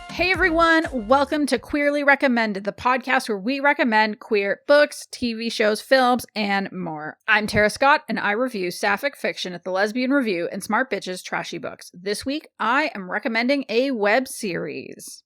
Hey everyone, welcome to Queerly Recommended, the podcast where we recommend queer books, TV shows, films, and more. I'm Tara Scott, and I review sapphic fiction at the Lesbian Review and Smart Bitches Trashy Books. This week, I am recommending a web series.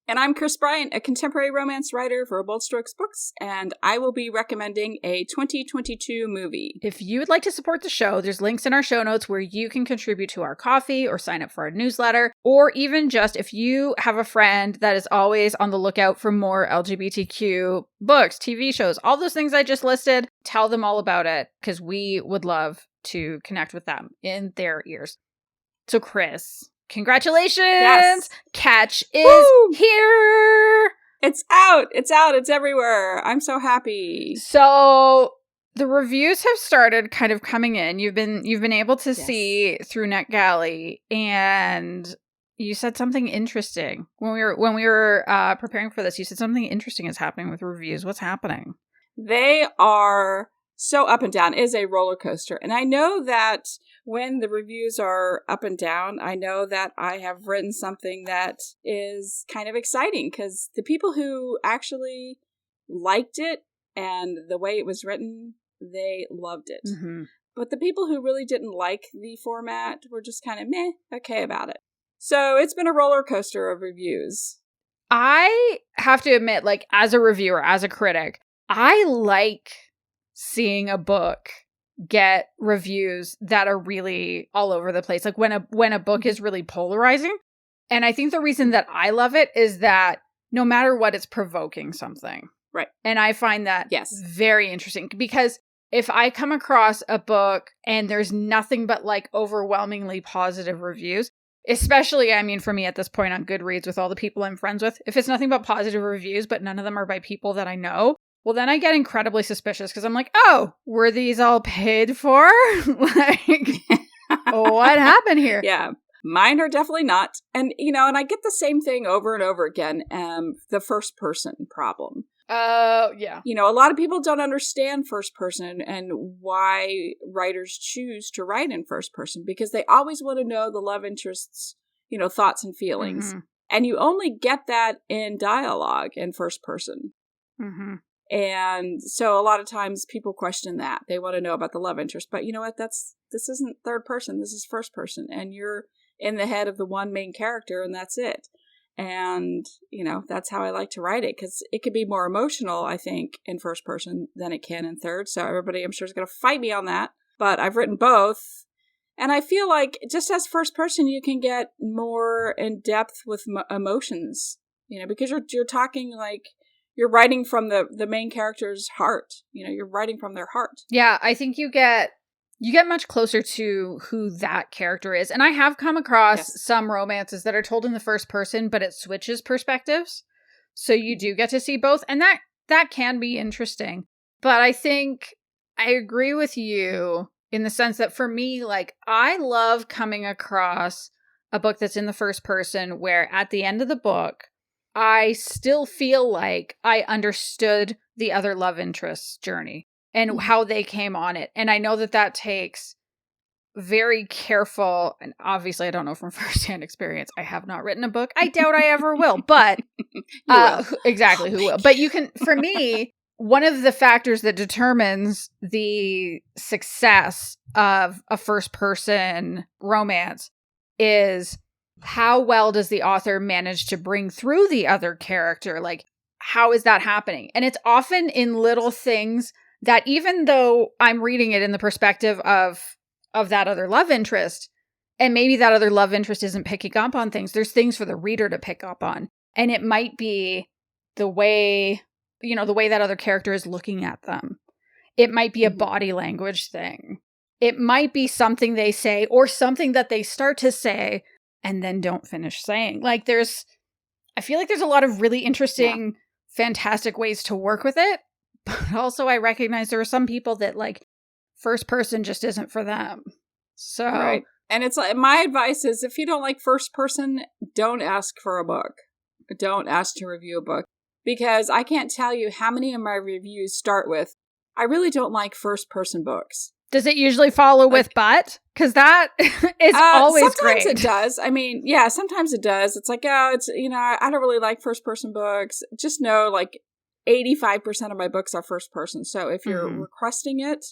And I'm Kris Bryant, a contemporary romance writer for Bold Strokes Books, and I will be recommending a 2022 movie. If you would like to support the show, there's links in our show notes where you can contribute to our coffee or sign up for our newsletter, or even just if you have a friend that is always on the lookout for more LGBTQ books, TV shows, all those things I just listed, tell them all about it because we would love to connect with them in their ears. So Kris, congratulations! Yes. Catch is Woo! here! It's out! It's everywhere! I'm so happy! So the reviews have started kind of coming in. You've been able to see through NetGalley, and you said something interesting. When we were preparing for this, you said something interesting is happening with reviews. What's happening? They are so up and down. It is a roller coaster. And I know that when the reviews are up and down, I know that I have written something that is kind of exciting because the people who actually liked it and the way it was written, they loved it. Mm-hmm. But the people who really didn't like the format were just kind of okay about it. So it's been a roller coaster of reviews. I have to admit, like, as a reviewer, as a critic, I like seeing a book get reviews that are really all over the place. Like when a book is really polarizing. And I think the reason that I love it is that no matter what, it's provoking something. Right. And I find that very interesting because if I come across a book and there's nothing but like overwhelmingly positive reviews, especially, I mean, for me at this point on Goodreads with all the people I'm friends with, if it's nothing but positive reviews, but none of them are by people that I know, well, then I get incredibly suspicious because I'm like, oh, were these all paid for? Like, what happened here? Yeah, mine are definitely not. And, and I get the same thing over and over again, the first person problem. Yeah. A lot of people don't understand first person and why writers choose to write in first person because they always want to know the love interest's, thoughts and feelings. Mm-hmm. And you only get that in dialogue in first person. Mm-hmm. And so a lot of times people question that. They want to know about the love interest. But you know what? This isn't third person. This is first person. And you're in the head of the one main character and that's it. And, that's how I like to write it because it could be more emotional, I think, in first person than it can in third. So everybody, I'm sure, is going to fight me on that. But I've written both. And I feel like just as first person, you can get more in depth with emotions, because you're talking like, you're writing from the main character's heart. You're writing from their heart. Yeah, I think you get much closer to who that character is. And I have come across some romances that are told in the first person, but it switches perspectives. So you do get to see both. And that can be interesting. But I think I agree with you in the sense that for me, like, I love coming across a book that's in the first person where at the end of the book, I still feel like I understood the other love interest's journey and how they came on it. And I know that takes very careful, and obviously I don't know from firsthand experience. I have not written a book. I doubt I ever will, but exactly who will. But you can, for me, one of the factors that determines the success of a first person romance is how well does the author manage to bring through the other character? Like, how is that happening? And it's often in little things that even though I'm reading it in the perspective of that other love interest, and maybe that other love interest isn't picking up on things, there's things for the reader to pick up on. And it might be the way that other character is looking at them. It might be a body language thing. It might be something they say or something that they start to say and then don't finish saying. Like I feel like there's a lot of really interesting, fantastic ways to work with it. But also I recognize there are some people that like first person just isn't for them. So, right. And it's like, my advice is if you don't like first person, don't ask for a book. Don't ask to review a book. Because I can't tell you how many of my reviews start with, I really don't like first person books. Does it usually follow with but? Because that is always sometimes great. It does. I mean, yeah, sometimes it does. It's like, oh, it's, I don't really like first person books. Just know, like, 85% of my books are first person. So if you're requesting it,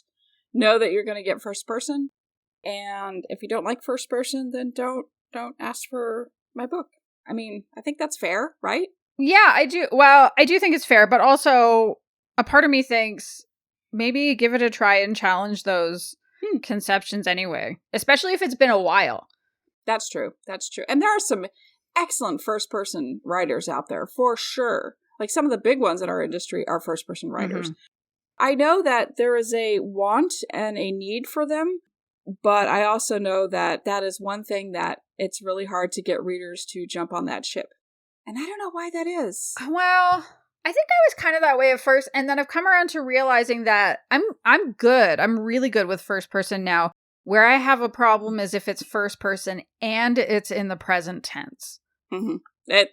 know that you're going to get first person. And if you don't like first person, then don't ask for my book. I mean, I think that's fair, right? Yeah, I do. Well, I do think it's fair, but also a part of me thinks maybe give it a try and challenge those conceptions anyway, especially if it's been a while. That's true. And there are some excellent first person writers out there for sure. Like some of the big ones in our industry are first person writers. I know that there is a want and a need for them, but I also know that that is one thing that it's really hard to get readers to jump on that ship. And I don't know why that is. Well, I think I was kind of that way at first, and then I've come around to realizing that I'm good. I'm really good with first person now. Where I have a problem is if it's first person and it's in the present tense.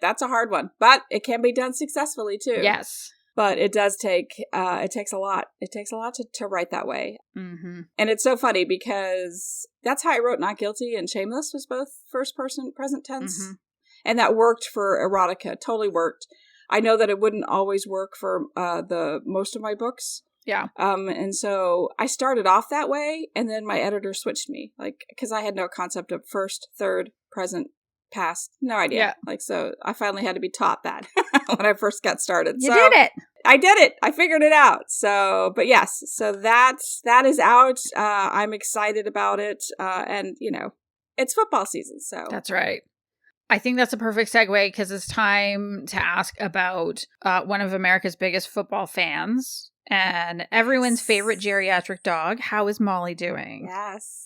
That's a hard one, but it can be done successfully too. Yes. But it does take, it takes a lot. It takes a lot to write that way. And it's so funny because that's how I wrote Not Guilty and Shameless was both first person, present tense. And that worked for erotica. Totally worked. I know that it wouldn't always work for the most of my books. Yeah. And so I started off that way, and then my editor switched me, like, because I had no concept of first, third, present, past, no idea. Yeah. Like, so I finally had to be taught that when I first got started. You did it. I did it. I figured it out. So, but yes, so that is out. I'm excited about it. And it's football season. So that's right. I think that's a perfect segue because it's time to ask about one of America's biggest football fans and everyone's favorite geriatric dog. How is Molly doing? Yes.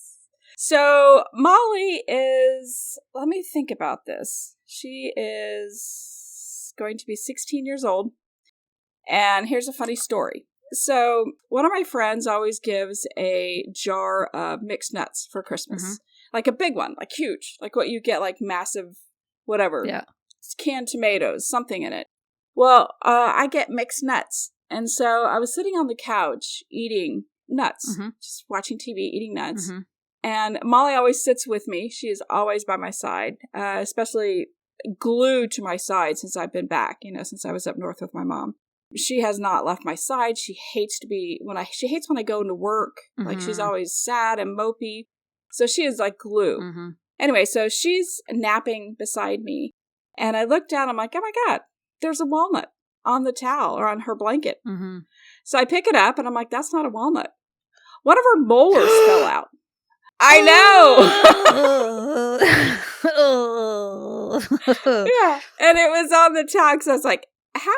So Molly is, let me think about this. She is going to be 16 years old. And here's a funny story. So one of my friends always gives a jar of mixed nuts for Christmas. Like a big one, like huge, like what you get, like massive, whatever. Yeah. Canned tomatoes, something in it. Well, I get mixed nuts. And so I was sitting on the couch eating nuts, just watching TV, eating nuts. And Molly always sits with me. She is always by my side, especially glued to my side since I've been back, since I was up north with my mom. She has not left my side. She hates she hates when I go into work. Like she's always sad and mopey. So she is like glue. Anyway, so she's napping beside me. And I look down, I'm like, oh my God, there's a walnut on the towel or on her blanket. So I pick it up and I'm like, that's not a walnut. One of her molars fell out. I know. Yeah. And it was on the towel because I was like, how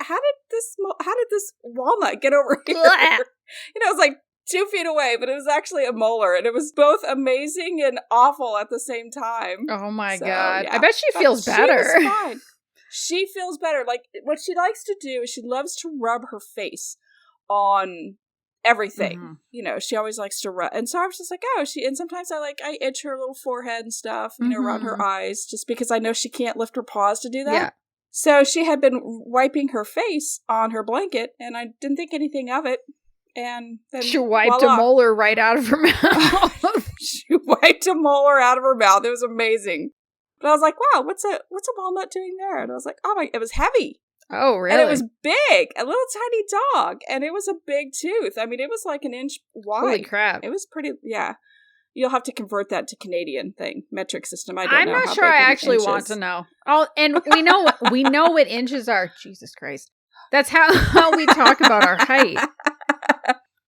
did this walnut get over here? It was like 2 feet away, but it was actually a molar, and it was both amazing and awful at the same time. Oh my God. Yeah. I bet she feels better. She was fine. She feels better. Like, what she likes to do is she loves to rub her face on everything. She always likes to rub. And so I was just like, and sometimes I itch her little forehead and stuff, around her eyes, just because I know she can't lift her paws to do that. Yeah. So she had been wiping her face on her blanket, and I didn't think anything of it. And then she wiped a molar right out of her mouth. She wiped a molar out of her mouth. It was amazing. But I was like, wow, what's a walnut doing there? And I was like, it was heavy. Oh, really? And it was big, a little tiny dog. And it was a big tooth. I mean, it was like an inch wide. Holy crap. It was pretty, yeah. You'll have to convert that to Canadian metric system. I'm not sure I actually want to know. And we know what inches are. Jesus Christ. That's how we talk about our height.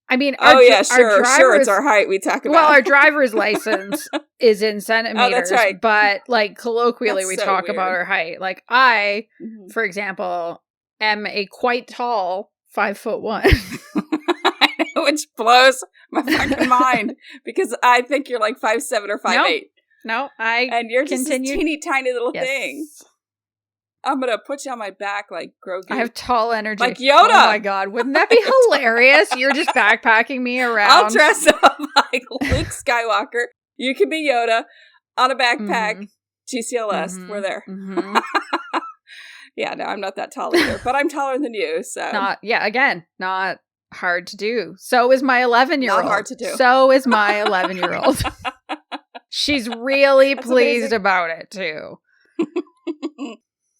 I mean, sure, it's our height we talk about. Well, our driver's license is in centimeters, that's right. But like colloquially, we talk about our height. Like I, for example, am a quite tall 5'1". Which blows my fucking mind because I think you're like 5'7" or 5'8". No, and you're just a teeny tiny little thing. I'm going to put you on my back like Grogu. I have tall energy. Like Yoda. Oh my God. Wouldn't that be hilarious? You're just backpacking me around. I'll dress up like Luke Skywalker. You can be Yoda on a backpack. GCLS. We're there. Yeah, no, I'm not that tall either. But I'm taller than you. So not hard to do. So is my 11-year-old. Not hard to do. So is my 11-year-old. She's really That's pleased amazing. about it too.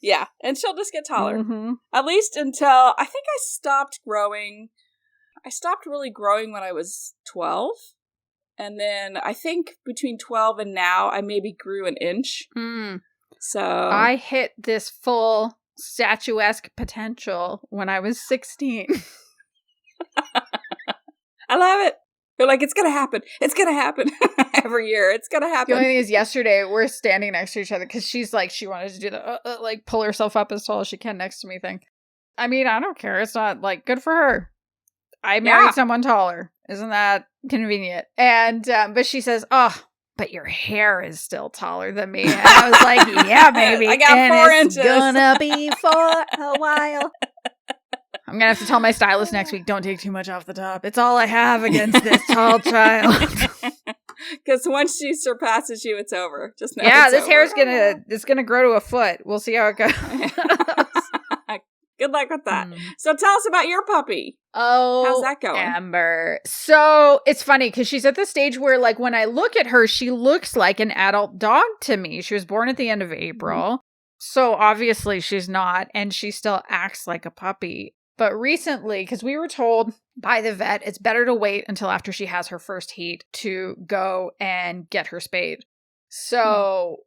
Yeah, and she'll just get taller. Mm-hmm. At least until I think I stopped growing. I stopped really growing when I was 12. And then I think between 12 and now, I maybe grew an inch. So I hit this full statuesque potential when I was 16. I love it. They're like, it's going to happen. It's going to happen every year. It's going to happen. The only thing is yesterday we're standing next to each other because she's like, she wanted to do the like pull herself up as tall as she can next to me thing. I mean, I don't care. It's not like good for her. I married someone taller. Isn't that convenient? And, but she says, oh, but your hair is still taller than me. And I was like, yeah, baby. I got 4 inches. It's gonna be for a while. I'm gonna have to tell my stylist next week, don't take too much off the top. It's all I have against this tall child. Because once she surpasses you, it's over. Just know this hair is gonna grow to a foot. We'll see how it goes. Good luck with that. So tell us about your puppy. Oh, how's that going? Amber. So it's funny because she's at the stage where, like, when I look at her, she looks like an adult dog to me. She was born at the end of April. So obviously she's not, and she still acts like a puppy. But recently, because we were told by the vet, it's better to wait until after she has her first heat to go and get her spayed. So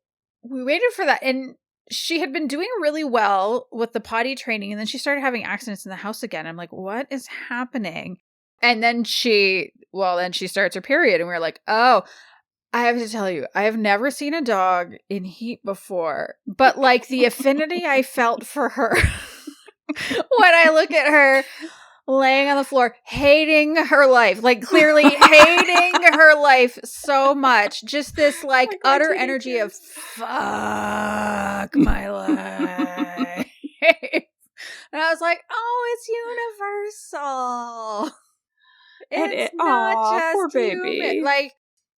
we waited for that. And she had been doing really well with the potty training, and then she started having accidents in the house again. I'm like, what is happening? And then she starts her period, and we were like, oh, I have to tell you, I have never seen a dog in heat before, but like the affinity I felt for her when I look at her laying on the floor, hating her life, like clearly hating her life so much. Just this like utter energy of fuck my life. And I was like, oh, it's universal. It's not just poor baby. human. Like,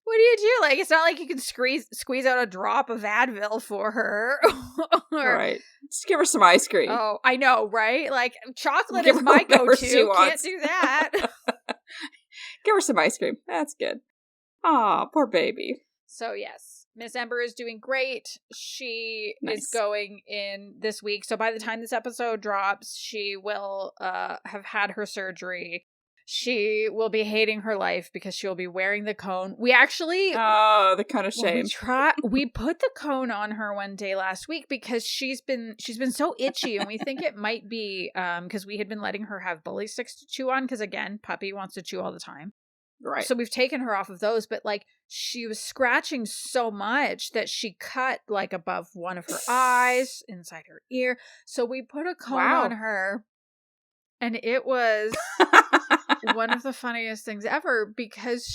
what do you do? Like, it's not like you can squeeze out a drop of Advil for her. Right. Just give her some ice cream. Oh, I know, right? Like, chocolate is my go-to. Can't do that. Give her some ice cream. That's good. Aw, poor baby. So, yes. Miss Ember is doing great. She is going in this week. So, by the time this episode drops, she will have had her surgery. She will be hating her life because she'll be wearing the cone. We actually... Oh, the cone of shame. We put the cone on her one day last week because she's been so itchy, and we think it might be because we had been letting her have bully sticks to chew on because, again, puppy wants to chew all the time. Right. So we've taken her off of those, but like she was scratching so much that she cut like above one of her eyes, inside her ear. So we put a cone on her, and it was... one of the funniest things ever because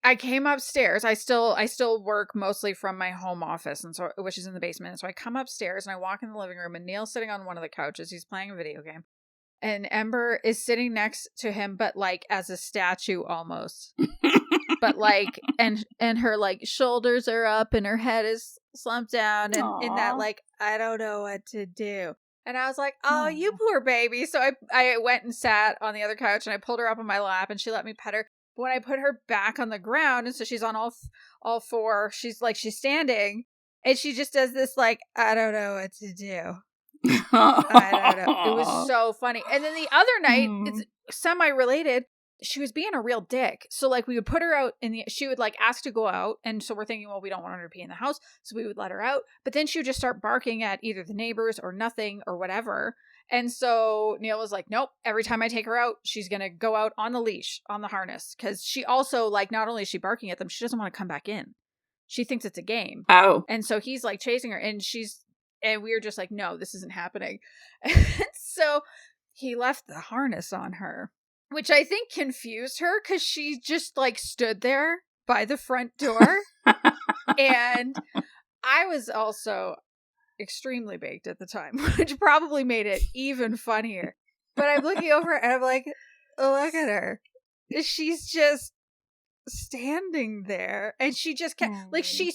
I came upstairs. I still work mostly from my home office, and so, which is in the basement. So I come upstairs and I walk in the living room, and Neil's sitting on one of the couches. He's playing a video game, and Ember is sitting next to him, but like as a statue almost. But like, and her like shoulders are up and her head is slumped down, and in that like, I don't know what to do. And I was like, oh, you poor baby. So I went and sat on the other couch, and I pulled her up on my lap, and she let me pet her. But when I put her back on the ground, and so she's on all four, she's standing, and she just does this like, I don't know what to do. I don't know. It was so funny. And then the other night, it's semi-related, she was being a real dick. So like we would put her out she would like ask to go out. And so we're thinking, well, we don't want her to pee in the house. So we would let her out. But then she would just start barking at either the neighbors or nothing or whatever. And so Neil was like, nope, every time I take her out, she's going to go out on the leash, on the harness. Cause she also like, not only is she barking at them, she doesn't want to come back in. She thinks it's a game. Oh. And so he's like chasing her, and we were just like, no, this isn't happening. And so he left the harness on her, which I think confused her because she just like stood there by the front door. And I was also extremely baked at the time, which probably made it even funnier. But I'm looking over and I'm like, oh, look at her. She's just standing there, and she just kept like she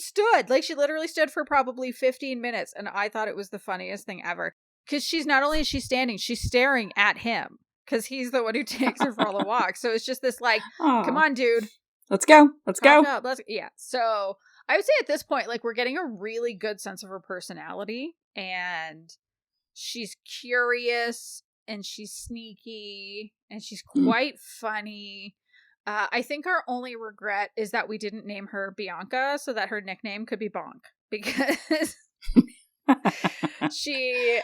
literally stood for probably 15 minutes, and I thought it was the funniest thing ever because she's not only is she standing, she's staring at him. because he's the one who takes her for all the walks. So it's just this like, Aw. come on, dude. Let's go. Let's go. Yeah. So I would say at this point, like, we're getting a really good sense of her personality, and she's curious and she's sneaky and she's quite funny. I think our only regret is that we didn't name her Bianca so that her nickname could be Bonk, because she,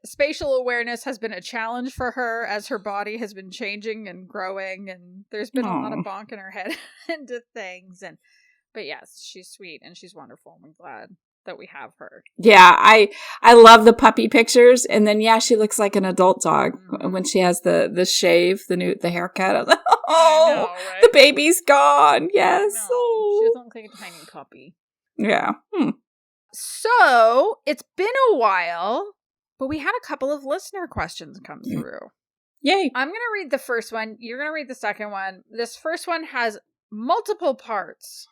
spatial awareness has been a challenge for her as her body has been changing and growing, and there's been a lot of bonk in her head into things. But yes, she's sweet and she's wonderful. I'm glad that we have her. Yeah, I love the puppy pictures, and then she looks like an adult dog when she has the shave, the haircut. I was like, oh, I know, right? The baby's gone. Yes, she doesn't look like a tiny puppy. Yeah. So it's been a while, but we had a couple of listener questions come through. Yay! I'm gonna read the first one. You're gonna read the second one. This first one has multiple parts.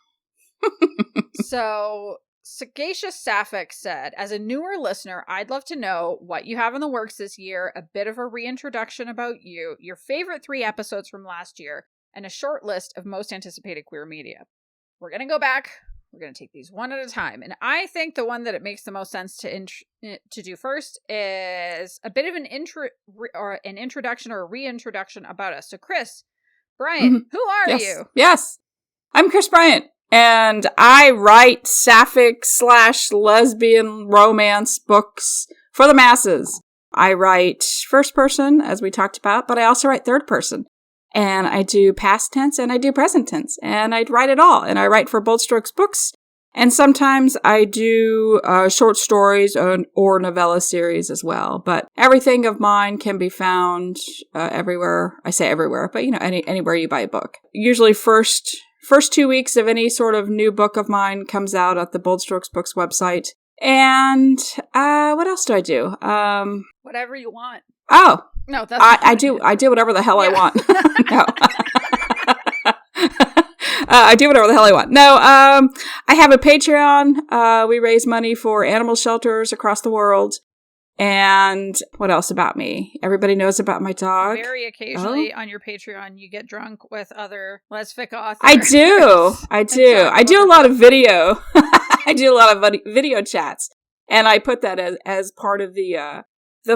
So Sagacious Sapphic said, as a newer listener, I'd love to know what you have in the works this year, a bit of a reintroduction about you, your favorite 3 episodes from last year, and a short list of most anticipated queer media. We're going to go back. We're going to take these one at a time. And I think the one that it makes the most sense to do first is a bit of an introduction or a reintroduction about us. So Kris, Bryant, who are you? Yes, I'm Kris Bryant. And I write sapphic/lesbian romance books for the masses. I write first person, as we talked about, but I also write third person. And I do past tense and I do present tense. And I write it all. And I write for Bold Strokes Books. And sometimes I do short stories or novella series as well. But everything of mine can be found everywhere. I say everywhere, but anywhere you buy a book. Usually first 2 weeks of any sort of new book of mine comes out at the Bold Strokes Books website. And what else do I do? Whatever you want. Oh. No, that's I do whatever the hell I want. No. I do whatever the hell I want. No, I have a Patreon. We raise money for animal shelters across the world. And what else about me? Everybody knows about my dog. Very occasionally on your Patreon, you get drunk with other lesbic authors. I do. I do a lot of video. I do a lot of video chats. And I put that as part of the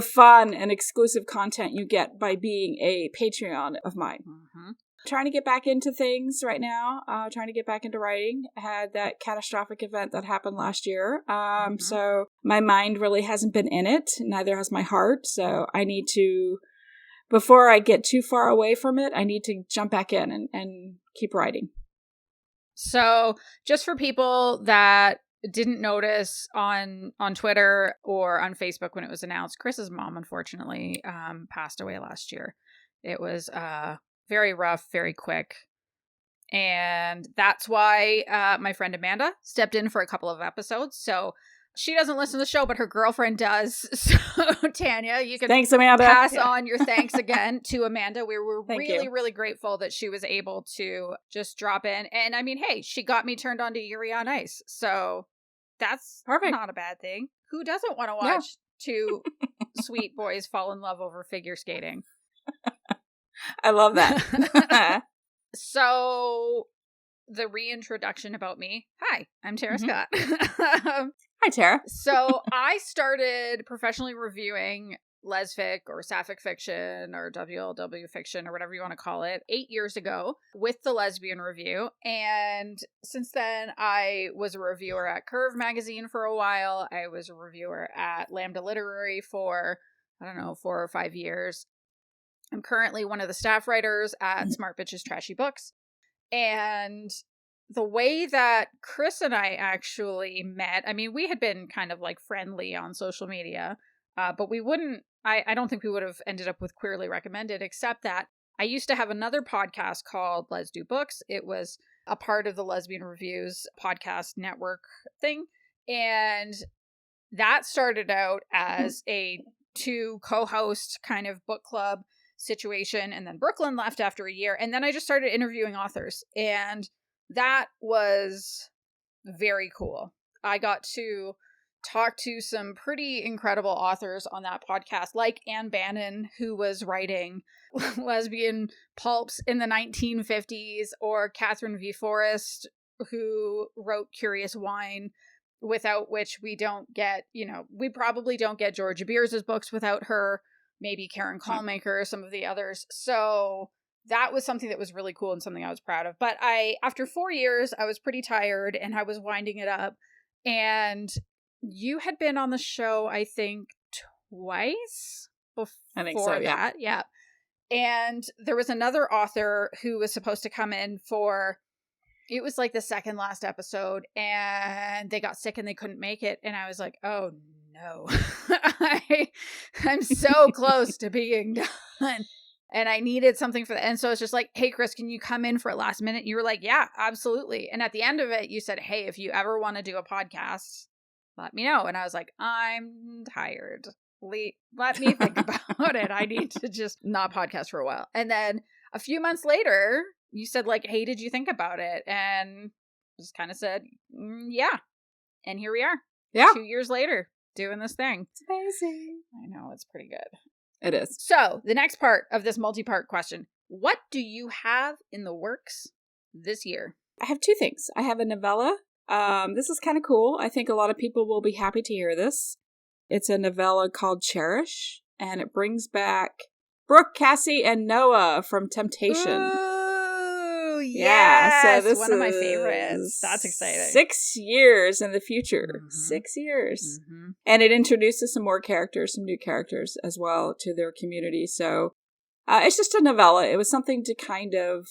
fun and exclusive content you get by being a Patreon of mine. Mm-hmm. Trying to get back into things right now. Trying to get back into writing. I had that catastrophic event that happened last year. So my mind really hasn't been in it. Neither has my heart. So I need to, before I get too far away from it, I need to jump back in and keep writing. So just for people that didn't notice on Twitter or on Facebook when it was announced, Kris's mom, unfortunately, passed away last year. It was very rough, very quick. And that's why my friend Amanda stepped in for a couple of episodes. So she doesn't listen to the show, but her girlfriend does. So Tanya, you can thanks, Amanda. Pass on your thanks again to Amanda. We were really, really grateful that she was able to just drop in. And I mean, hey, she got me turned on to Yuri on Ice. So that's perfect. Not a bad thing. Who doesn't want to watch two sweet boys fall in love over figure skating? I love that. So the reintroduction about me. Hi, I'm Tara Scott. Hi, Tara. So I started professionally reviewing lesfic or sapphic fiction or WLW fiction or whatever you want to call it 8 years ago with the Lesbian Review. And since then, I was a reviewer at Curve magazine for a while. I was a reviewer at Lambda Literary for, 4 or 5 years. I'm currently one of the staff writers at Smart Bitches Trashy Books. And the way that Kris and I actually met, I mean, we had been kind of like friendly on social media, but we wouldn't, I don't think we would have ended up with Queerly Recommended, except that I used to have another podcast called Let's Do Books. It was a part of the Lesbian Reviews podcast network thing. And that started out as a 2 co-host kind of book club situation, and then Brooklyn left after a year, and then I just started interviewing authors, and that was very cool. I got to talked to some pretty incredible authors on that podcast, like Anne Bannon, who was writing lesbian pulps in the 1950s, or Catherine V. Forrest, who wrote Curious Wine, without which we don't get, we probably don't get Georgia Beers' books without her, maybe Karen Callmaker, some of the others. So that was something that was really cool and something I was proud of. But after 4 years, I was pretty tired and I was winding it up. And you had been on the show, I think, twice before I think so, that. Yeah. And there was another author who was supposed to come in for, it was like the second last episode, and they got sick and they couldn't make it. And I was like, oh no, I'm so close to being done. And I needed something for that. And so it's just like, hey, Kris, can you come in for a last minute? And you were like, yeah, absolutely. And at the end of it, you said, hey, if you ever want to do a podcast, let me know. And I was like, I'm tired. Let me think about it. I need to just not podcast for a while. And then a few months later, you said like, hey, did you think about it? And just kind of said, yeah. And here we are. Yeah. 2 years later doing this thing. It's amazing. I know, it's pretty good. It is. So the next part of this multi-part question, what do you have in the works this year? I have two things. I have a novella. This is kind of cool. I think a lot of people will be happy to hear this. It's a novella called Cherish, and it brings back Brooke, Cassie, and Noah from Temptation. Ooh, yes. Yeah, so this one of my favorites. That's exciting. 6 years in the future. Mm-hmm. 6 years. Mm-hmm. And it introduces some more characters, some new characters as well to their community. So it's just a novella. It was something to kind of...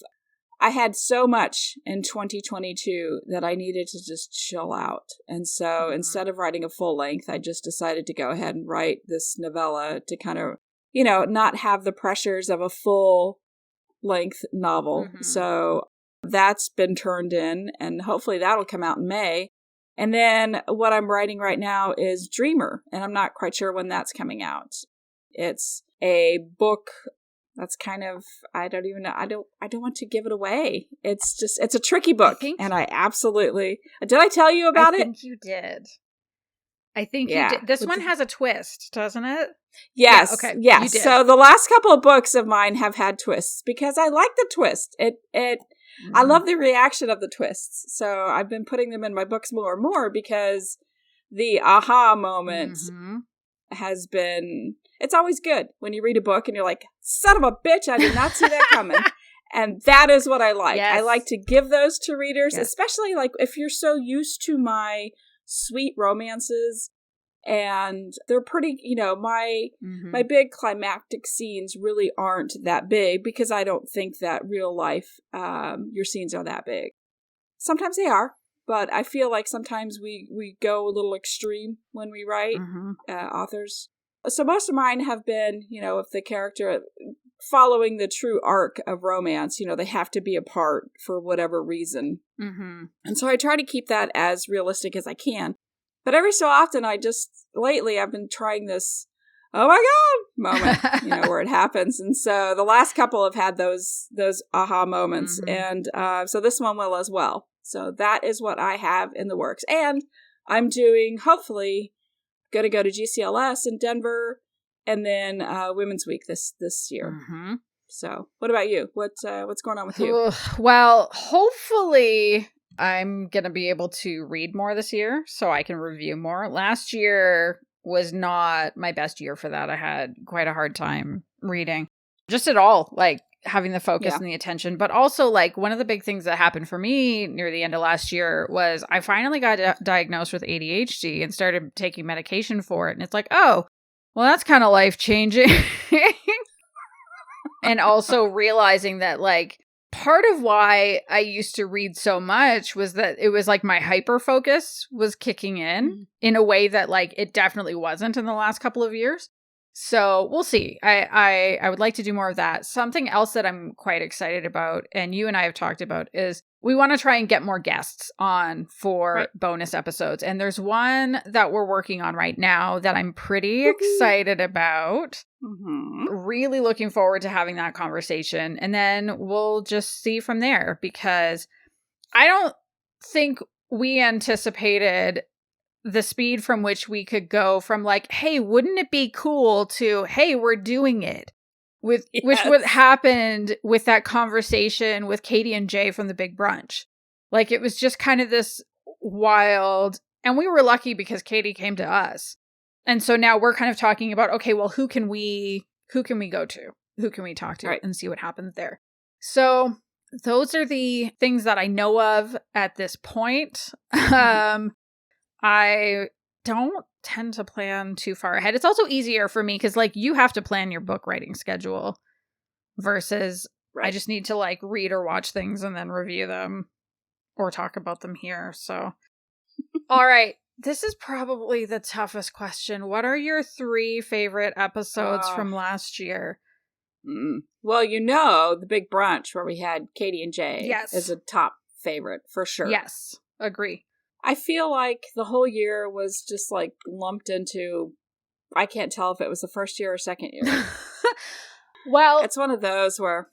I had so much in 2022 that I needed to just chill out. And so instead of writing a full length, I just decided to go ahead and write this novella to kind of, not have the pressures of a full length novel. Mm-hmm. So that's been turned in, and hopefully that'll come out in May. And then what I'm writing right now is Dreamer, and I'm not quite sure when that's coming out. It's a book that's kind of, I don't even know. I don't want to give it away. It's a tricky book. And I absolutely, did I tell you about it? I think you did. You did. This one has a twist, doesn't it? Yes. Yeah, okay. Yes. So the last couple of books of mine have had twists because I like the twist. I love the reaction of the twists. So I've been putting them in my books more and more because the aha moment has been... It's always good when you read a book and you're like, son of a bitch, I did not see that coming. And that is what I like. Yes. I like to give those to readers, especially like if you're so used to my sweet romances and they're pretty, my big climactic scenes really aren't that big because I don't think that real life, your scenes are that big. Sometimes they are, but I feel like sometimes we go a little extreme when we write, authors. So most of mine have been, if the character following the true arc of romance, they have to be apart for whatever reason. Mm-hmm. And so I try to keep that as realistic as I can. But every so often lately I've been trying this, oh my God, moment, where it happens. And so the last couple have had those aha moments. And so this one will as well. So that is what I have in the works. And I'm doing, hopefully... going to go to GCLS in Denver, and then Women's Week this year. Mm-hmm. So, what about you? What's going on with you? Well, hopefully, I'm going to be able to read more this year, so I can review more. Last year was not my best year for that. I had quite a hard time reading, just at all. Like having the focus and the attention, but also like one of the big things that happened for me near the end of last year was I finally got diagnosed with ADHD and started taking medication for it. And it's like, oh, well, that's kind of life changing. And also realizing that like part of why I used to read so much was that it was like my hyper focus was kicking in a way that like it definitely wasn't in the last couple of years. So we'll see. I would like to do more of that. Something else that I'm quite excited about, and you and I have talked about, is we want to try and get more guests on for bonus episodes. And there's one that we're working on right now that I'm pretty excited about. Mm-hmm. Really looking forward to having that conversation. And then we'll just see from there, because I don't think we anticipated the speed from which we could go from like, hey, wouldn't it be cool to, hey, we're doing it. With which what happened with that conversation with Katie and Jay from the Big Brunch. Like it was just kind of this wild, and we were lucky because Katie came to us. And so now we're kind of talking about, okay, well, who can we go to? Who can we talk to and see what happens there? So those are the things that I know of at this point. I don't tend to plan too far ahead. It's also easier for me because like you have to plan your book writing schedule versus I just need to like read or watch things and then review them or talk about them here. So, all right. This is probably the toughest question. What are your 3 favorite episodes from last year? Well, the Big Brunch where we had Katie and Jay is a top favorite for sure. Yes, agree. I feel like the whole year was just like lumped into, I can't tell if it was the first year or second year. Well, it's one of those where,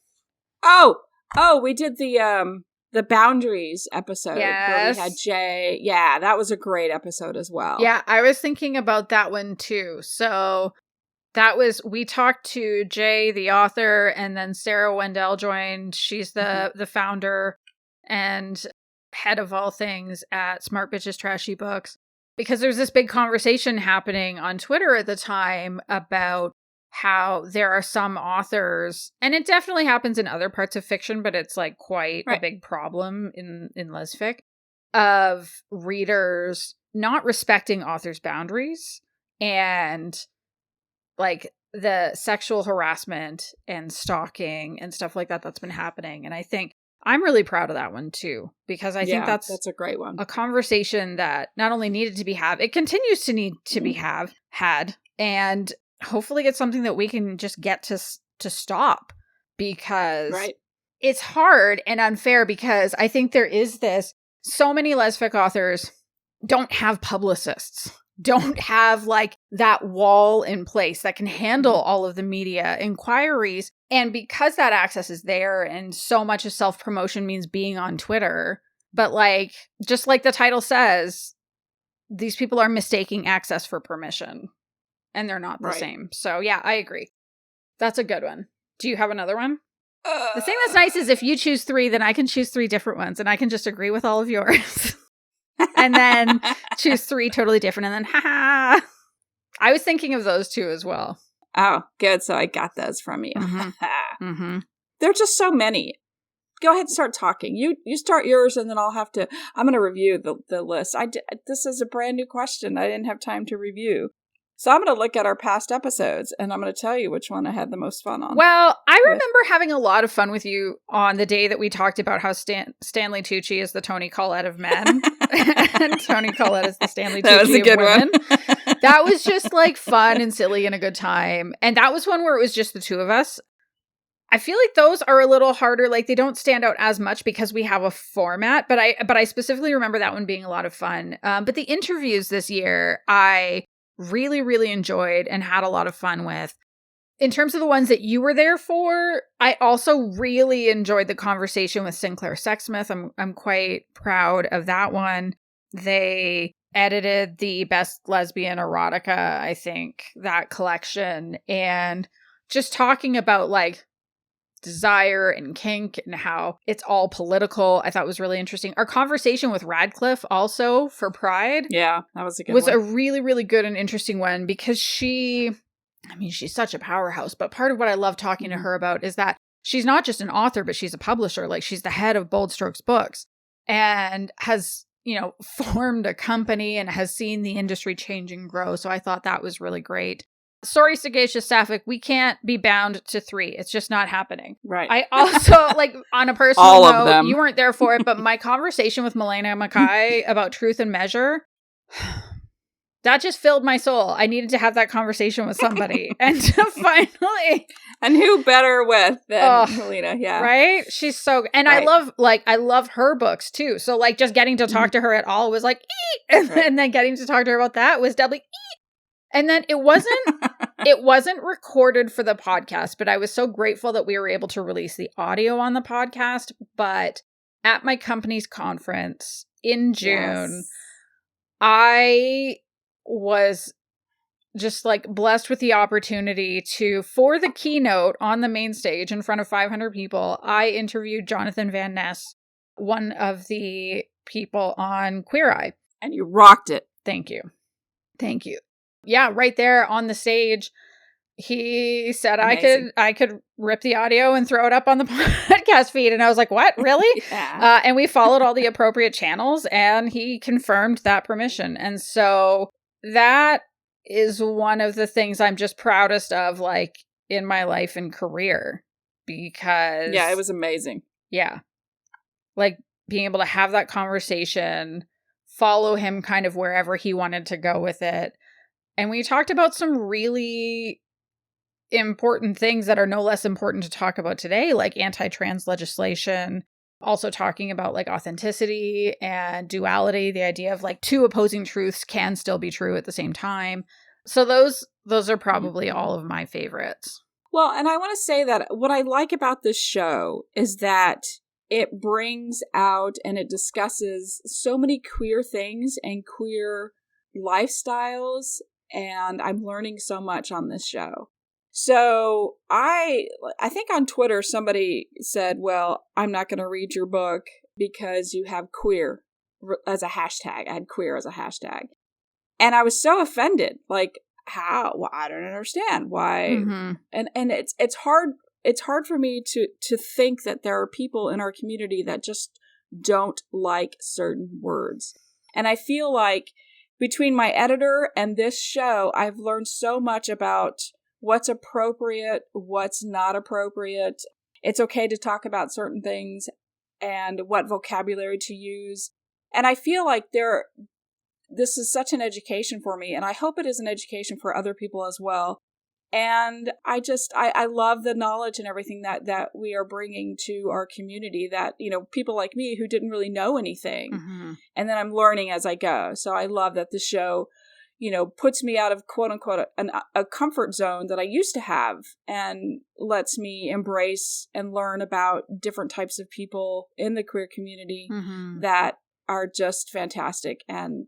we did the boundaries episode where we had Jay. Yeah, that was a great episode as well. Yeah, I was thinking about that one too. So we talked to Jay, the author, and then Sarah Wendell joined. She's the founder and head of all things at Smart Bitches Trashy Books, because there's this big conversation happening on Twitter at the time about how there are some authors, and it definitely happens in other parts of fiction, but it's like quite a big problem in lesfic, of readers not respecting authors' boundaries and like the sexual harassment and stalking and stuff like that that's been happening. And I think I'm really proud of that one too, because I think that's a great one. A conversation that not only needed to be it continues to need to be had, and hopefully it's something that we can just get to stop, because it's hard and unfair, because I think there is so many lesfic authors don't have publicists, don't have like that wall in place that can handle all of the media inquiries. And because that access is there and so much of self-promotion means being on Twitter, but like, just like the title says, these people are mistaking access for permission and they're not the same. So yeah, I agree. That's a good one. Do you have another one? The thing that's nice is if you choose 3, then I can choose 3 different ones and I can just agree with all of yours. And then choose 3 totally different, and then I was thinking of those 2 as well. Oh, good. So I got those from you. There are just so many. Go ahead and start talking. You start yours, and then I'm going to review the list. This is a brand new question. I didn't have time to review. So I'm going to look at our past episodes, and I'm going to tell you which one I had the most fun on. Well, I remember having a lot of fun with you on the day that we talked about how Stanley Tucci is the Toni Collette of men, and Toni Collette is the Stanley Tucci of women. That was a good one. That was just like fun and silly and a good time. And that was one where it was just the 2 of us. I feel like those are a little harder. Like they don't stand out as much because we have a format, but I specifically remember that one being a lot of fun. But the interviews this year, I really, really enjoyed and had a lot of fun with. In terms of the ones that you were there for, I also really enjoyed the conversation with Sinclair Sexsmith. I'm quite proud of that one. They edited the Best Lesbian Erotica, I think, that collection, and just talking about like desire and kink and how it's all political, I thought was really interesting. Our conversation with Radcliffe also for Pride, that was a good one. A really, really good and interesting one, because she's such a powerhouse, but part of what I love talking to her about is that she's not just an author, but she's a publisher. Like she's the head of Bold Strokes Books and has, formed a company and has seen the industry change and grow. So I thought that was really great. Sorry, Sagacious Sapphic, we can't be bound to 3. It's just not happening. Right. I also, like, on a personal note, you weren't there for it, but my conversation with Milena Mackay about Truth and Measure, that just filled my soul. I needed to have that conversation with somebody. And to finally... And who better with than Milena, yeah. Right? She's so... And I love her books, too. So, like, just getting to talk to her at all was like, eat! And then getting to talk to her about that was doubly, eat! And then it wasn't recorded for the podcast, but I was so grateful that we were able to release the audio on the podcast. But at my company's conference in June, I was just like blessed with the opportunity to, for the keynote on the main stage in front of 500 people, I interviewed Jonathan Van Ness, one of the people on Queer Eye. And you rocked it. Thank you. Thank you. Yeah, right there on the stage. He said Amazing. I could rip the audio and throw it up on the podcast feed. And I was like, what? Really? Yeah. And we followed all the appropriate channels, and he confirmed that permission. And so that is one of the things I'm just proudest of, like, in my life and career, because yeah, it was amazing. Yeah. Like, being able to have that conversation, follow him kind of wherever he wanted to go with it. And we talked about some really important things that are no less important to talk about today, like anti-trans legislation, also talking about like authenticity and duality, the idea of like two opposing truths can still be true at the same time. So those are probably all of my favorites. Well, and I want to say that what I like about this show is that it brings out and it discusses so many queer things and queer lifestyles, and I'm learning so much on this show. So I think on Twitter somebody said, well, I'm not going to read your book because you have queer as a hashtag. I had queer as a hashtag. And I was so offended. Like, how? Well, I don't understand why. Mm-hmm. And it's hard for me to think that there are people in our community that just don't like certain words. And I feel like between my editor and this show, I've learned so much about what's appropriate, what's not appropriate. It's okay to talk about certain things and what vocabulary to use. And I feel like this is such an education for me, and I hope it is an education for other people as well. And I love the knowledge and everything that we are bringing to our community, that, you know, people like me who didn't really know anything. Mm-hmm. And then I'm learning as I go. So I love that the show, you know, puts me out of quote unquote a comfort zone that I used to have, and lets me embrace and learn about different types of people in the queer community Mm-hmm. that are just fantastic. And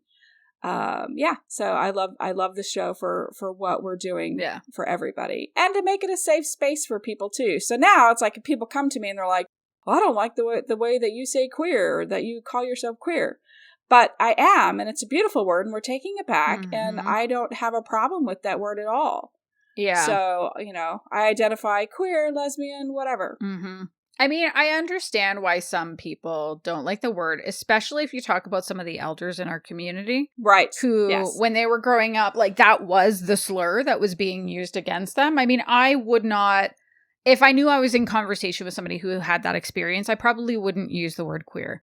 so I love the show for what we're doing for everybody, and to make it a safe space for people too. So now it's like if people come to me and they're like, well, I don't like the way that you say queer, or that you call yourself queer. But I am, and it's a beautiful word, and we're taking it back, Mm-hmm. and I don't have a problem with that word at all. Yeah. So, you know, I identify queer, lesbian, whatever. Mm-hmm. I mean, I understand why some people don't like the word, especially if you talk about some of the elders in our community. Right. Who, when they were growing up, like, that was the slur that was being used against them. I mean, I would not, if I knew I was in conversation with somebody who had that experience, I probably wouldn't use the word queer.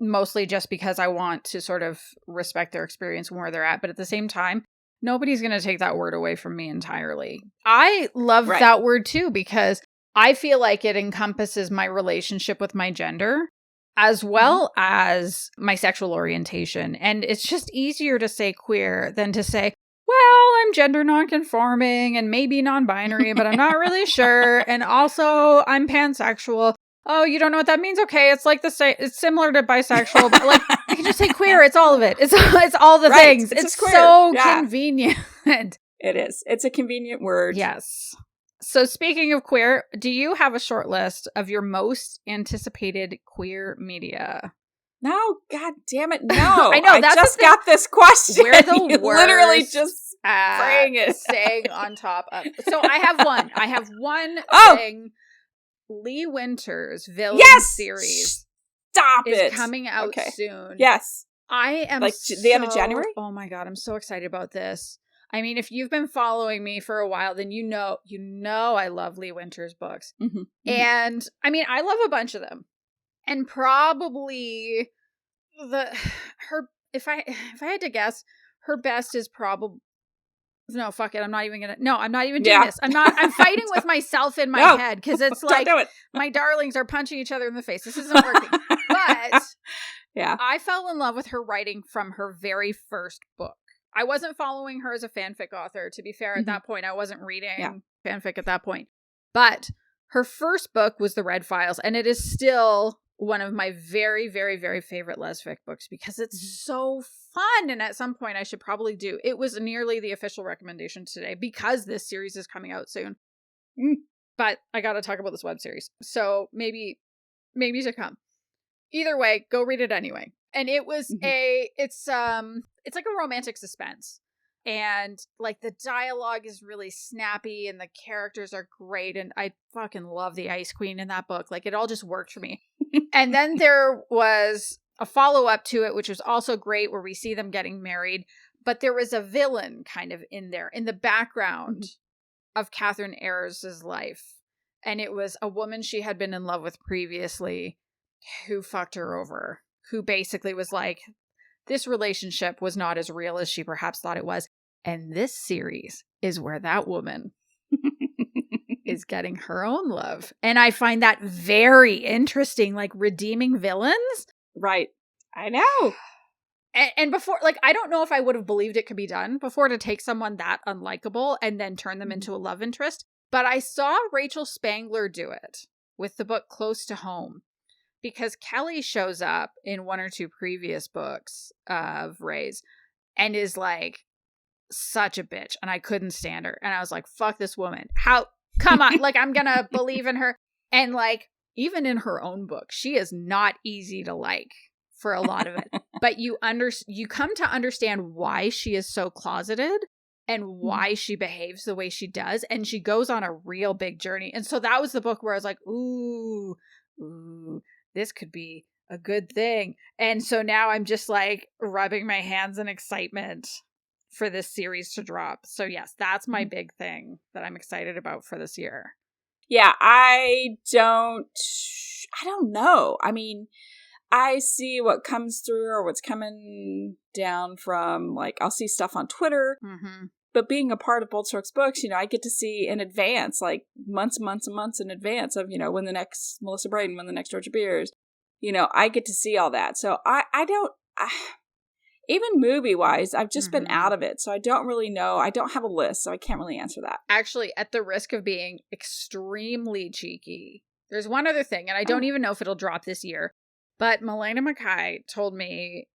Mostly just because I want to sort of respect their experience and where they're at. But at the same time, nobody's going to take that word away from me entirely. I love that word too, because I feel like it encompasses my relationship with my gender as well as my sexual orientation. And it's just easier to say queer than to say, well, I'm gender nonconforming and maybe non-binary, but I'm not really sure. And also I'm pansexual. Oh, you don't know what that means? Okay, it's like it's similar to bisexual, but like you can just say queer. It's all of it. It's all the things. It's so convenient. It is. It's a convenient word. Yes. So speaking of queer, do you have a short list of your most anticipated queer media? No, God damn it, no. I know. That's just got this question. We're the worst literally just spraying it. Staying on top of. So I have one. I have one thing. Lee Winter's villain series is coming out soon. Yes. I am like the end of January? Oh my God, I'm so excited about this. I mean, if you've been following me for a while, then you know I love Lee Winter's books. Mm-hmm. And I mean, I love a bunch of them. And probably if I had to guess, her best is probably, no, fuck it. I'm not even doing this. I'm fighting with myself in my head, because it's like my darlings are punching each other in the face. This isn't working. But I fell in love with her writing from her very first book. I wasn't following her as a fanfic author, to be fair. At that point, I wasn't reading fanfic at that point. But her first book was The Red Files, and it is still one of my very, very, very favorite lesfic books because it's so fun. And at some point I should probably do. It was nearly the official recommendation today because this series is coming out soon. But I got to talk about this web series. So maybe to come. Either way, go read it anyway. And it was it's like a romantic suspense. And like the dialogue is really snappy and the characters are great. And I fucking love the Ice Queen in that book. Like it all just worked for me. And then there was a follow-up to it, which was also great, where we see them getting married. But there was a villain kind of in there, in the background of Catherine Ayers' life. And it was a woman she had been in love with previously who fucked her over, who basically was like, this relationship was not as real as she perhaps thought it was. And this series is where that woman is getting her own love. And I find that very interesting, like redeeming villains. Right. I know. And before, like, I don't know if I would have believed it could be done before, to take someone that unlikable and then turn them into a love interest. But I saw Rachel Spangler do it with the book Close to Home, because Kelly shows up in one or two previous books of Ray's and is like such a bitch. And I couldn't stand her. And I was like, fuck this woman. How? Come on. Like, I'm going to believe in her. And like, even in her own book, she is not easy to like for a lot of it. But you come to understand why she is so closeted and why she behaves the way she does. And she goes on a real big journey. And so that was the book where I was like, ooh, this could be a good thing. And so now I'm just like rubbing my hands in excitement for this series to drop. So yes, that's my big thing that I'm excited about for this year. Yeah, I don't know. I mean, I see what comes through or what's coming down from, like, I'll see stuff on Twitter. But being a part of Bold Strokes Books, you know, I get to see in advance, like months and months and months in advance of, you know, when the next Melissa Braden, when the next Georgia Beers, you know, I get to see all that. So I don't, even movie-wise, I've just been out of it. So I don't really know. I don't have a list, so I can't really answer that. Actually, at the risk of being extremely cheeky, there's one other thing, and I don't even know if it'll drop this year, but Milena Mackay told me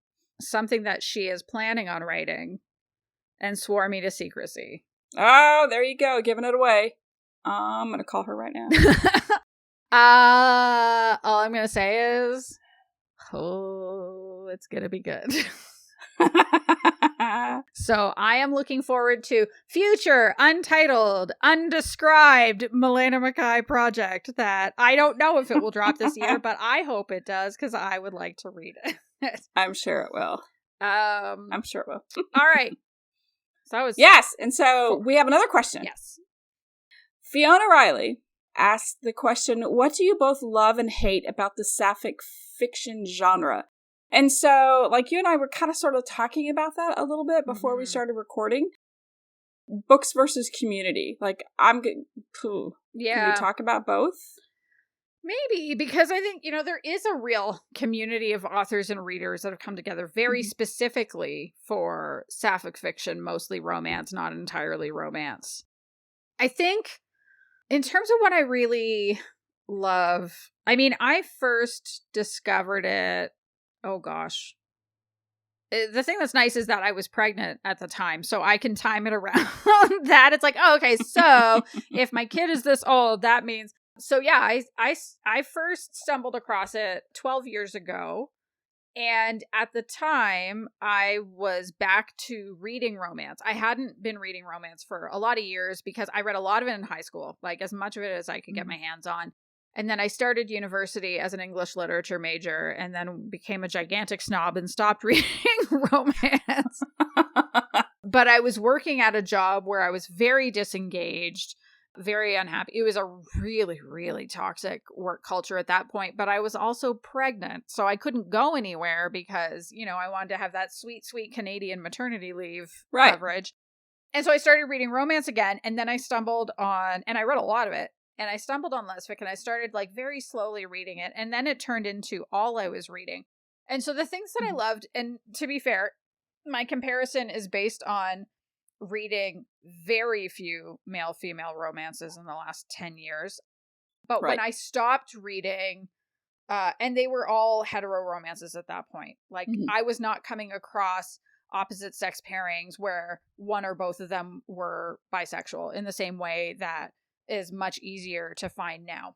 something that she is planning on writing and swore me to secrecy. Oh, there you go. Giving it away. I'm going to call her right now. All I'm going to say is, oh, it's going to be good. So I am looking forward to future untitled, undescribed Milena Mackay project that I don't know if it will drop this year, but I hope it does because I would like to read it. I'm sure it will. I'm sure it will. All right. So that was yes, and so we have another question. Yes. Fiona Riley asked the question, what do you both love and hate about the sapphic fiction genre? And so, like, you and I were kind of sort of talking about that a little bit before we started recording. Books versus community. Like, Can we talk about both? Maybe, because I think, you know, there is a real community of authors and readers that have come together very specifically for sapphic fiction, mostly romance, not entirely romance. I think in terms of what I really love, I mean, I first discovered it, oh gosh. The thing that's nice is that I was pregnant at the time, so I can time it around that. It's like, oh, okay, so if my kid is this old, that means... So yeah, I first stumbled across it 12 years ago. And at the time, I was back to reading romance. I hadn't been reading romance for a lot of years because I read a lot of it in high school, like as much of it as I could get my hands on. And then I started university as an English literature major and then became a gigantic snob and stopped reading romance. But I was working at a job where I was very disengaged, very unhappy. It was a really, really toxic work culture at that point, but I was also pregnant, so I couldn't go anywhere because, you know, I wanted to have that sweet, sweet Canadian maternity leave coverage. And so I started reading romance again, and then I stumbled on, and I read a lot of it, and I stumbled on lesfic, and I started like very slowly reading it, and then it turned into all I was reading. And so the things that I loved, and to be fair, my comparison is based on reading very few male-female romances in the last 10 years. But when I stopped reading And they were all hetero romances at that point. Like, I was not coming across opposite sex pairings where one or both of them were bisexual in the same way that is much easier to find now.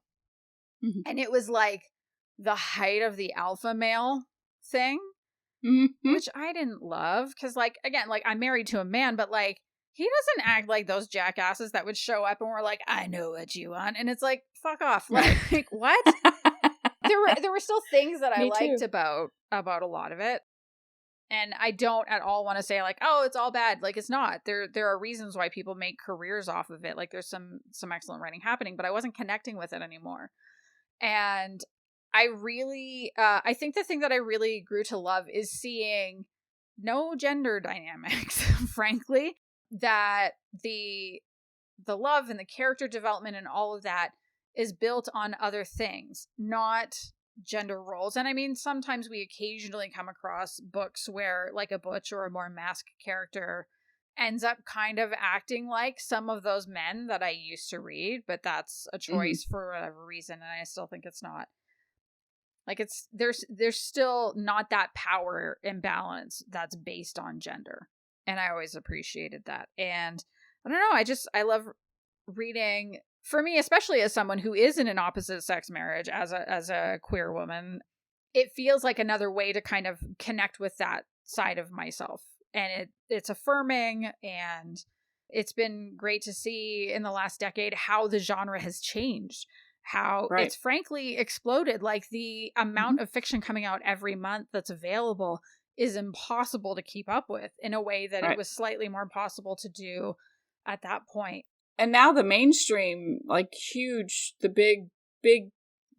And it was like the height of the alpha male thing, which I didn't love. Because, like, again, like, I'm married to a man, but, like, he doesn't act like those jackasses that would show up and were like, I know what you want. And it's like, fuck off. Like, what? There were still things that I liked about a lot of it. And I don't at all want to say, like, oh, it's all bad. Like, it's not. There are reasons why people make careers off of it. Like, there's some excellent writing happening, but I wasn't connecting with it anymore. And I really, I think the thing that I really grew to love is seeing no gender dynamics, frankly, that the love and the character development and all of that is built on other things, not gender roles. And I mean, sometimes we occasionally come across books where, like, a butch or a more masked character ends up kind of acting like some of those men that I used to read, but that's a choice for whatever reason, and I still think it's not. Like, it's there's still not that power imbalance that's based on gender. And I always appreciated that. And I don't know, I love reading, for me, especially as someone who is in an opposite sex marriage as a queer woman, it feels like another way to kind of connect with that side of myself. And it's affirming, and it's been great to see in the last decade how the genre has changed, how it's frankly exploded. Like, the amount of fiction coming out every month that's available is impossible to keep up with in a way that it was slightly more possible to do at that point. And now the mainstream, like, the big,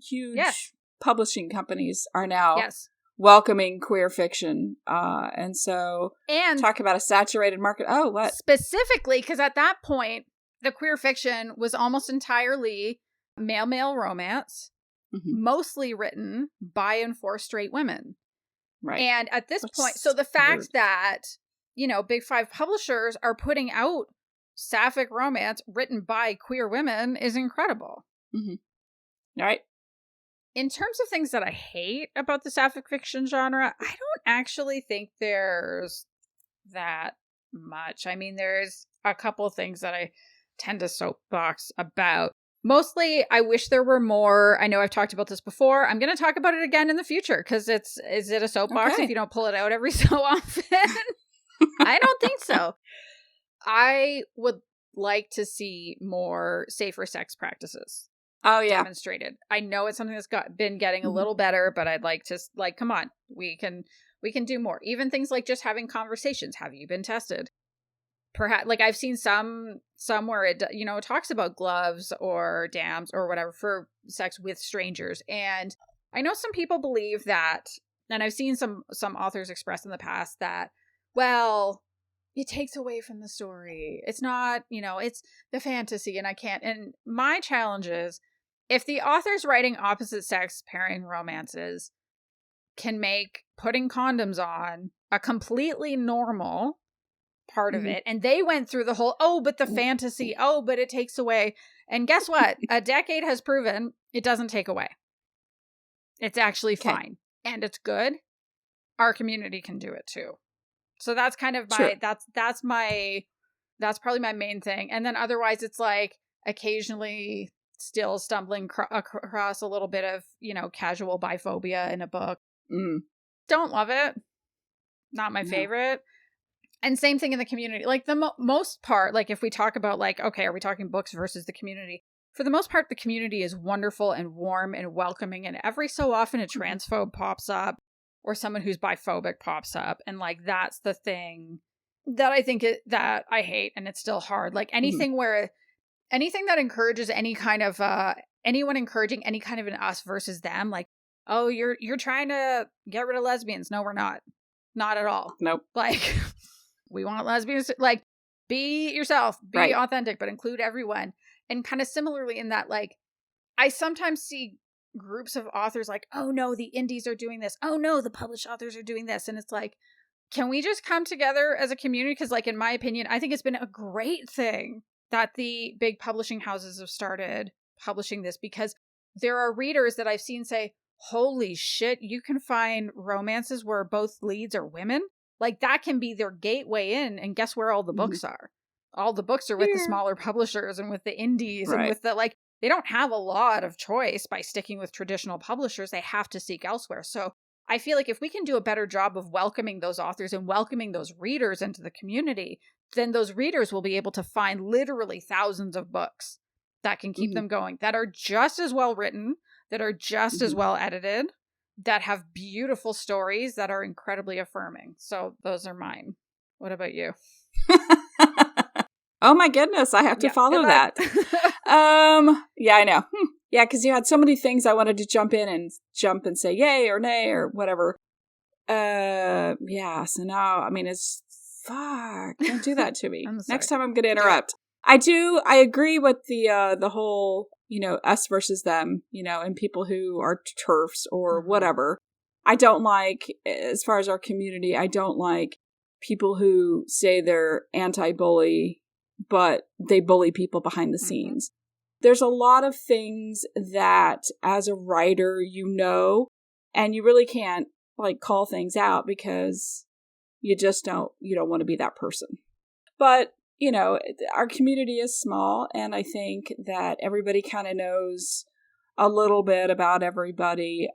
huge publishing companies are now welcoming queer fiction. And so, talk about a saturated market. Oh, what? Specifically, because at that point, the queer fiction was almost entirely male romance, mostly written by and for straight women. Right. And at this point, so the fact that, you know, big five publishers are putting out sapphic romance written by queer women is incredible. Right. In terms of things that I hate about the sapphic fiction genre, I don't actually think there's that much. I mean, there's a couple things that I tend to soapbox about. Mostly, I wish there were more. I know I've talked about this before. I'm going to talk about it again in the future, because is it a soapbox if you don't pull it out every so often? I don't think so. I would like to see more safer sex practices. Demonstrated. I know it's something that's been getting a little better, but I'd like to, like, come on, we can do more. Even things like just having conversations. Have you been tested? Perhaps, like, I've seen some where it, you know, talks about gloves or dams or whatever for sex with strangers. And I know some people believe that, and I've seen some authors express in the past that, well, it takes away from the story. It's not, you know, it's the fantasy, and I can't. And my challenge is, if the author's writing opposite sex pairing romances can make putting condoms on a completely normal part of it, and they went through the whole, but the fantasy, but it takes away. And guess what? A decade has proven it doesn't take away. It's actually fine. And it's good. Our community can do it too. So that's kind of my, that's probably my main thing. And then otherwise it's like occasionally still stumbling across a little bit of, you know, casual biphobia in a book. Don't love it. Not my favorite. And same thing in the community. Like, the most part, like, if we talk about, like, okay, are we talking books versus the community? For the most part, the community is wonderful and warm and welcoming. And every so often a transphobe pops up, or someone who's biphobic pops up. And, like, that's the thing that I think that I hate. And it's still hard. Like, anything that encourages any kind of, anyone encouraging any kind of an us versus them, like, oh, you're trying to get rid of lesbians. No, we're not. Not at all. Nope. Like, we want lesbians to, like, be yourself, be authentic, but include everyone. And kind of similarly in that, like, I sometimes see groups of authors like, oh no, the indies are doing this. Oh no, the published authors are doing this. And it's like, can we just come together as a community? Because, like, in my opinion, I think it's been a great thing that the big publishing houses have started publishing this, because there are readers that I've seen say, holy shit, you can find romances where both leads are women. Like, that can be their gateway in, and guess where all the books are? All the books are with the smaller publishers and with the indies and with the, like, they don't have a lot of choice by sticking with traditional publishers. They have to seek elsewhere. So I feel like if we can do a better job of welcoming those authors and welcoming those readers into the community, then those readers will be able to find literally thousands of books that can keep them going, that are just as well written, that are just as well edited, that have beautiful stories, that are incredibly affirming. So those are mine. What about you? Oh my goodness, I have to follow that. Yeah, I know. Yeah, because you had so many things I wanted to jump and say yay or nay or whatever. Yeah, so now, I mean, it's fuck. Don't do that to me. Next time I'm going to interrupt. I agree with the whole, us versus them, and people who are TERFs or whatever. I don't like, as far as our community, I don't like people who say they're anti-bully, but they bully people behind the scenes. There's a lot of things that as a writer, and you really can't like call things out because you don't want to be that person. But, our community is small, and I think that everybody kind of knows a little bit about everybody,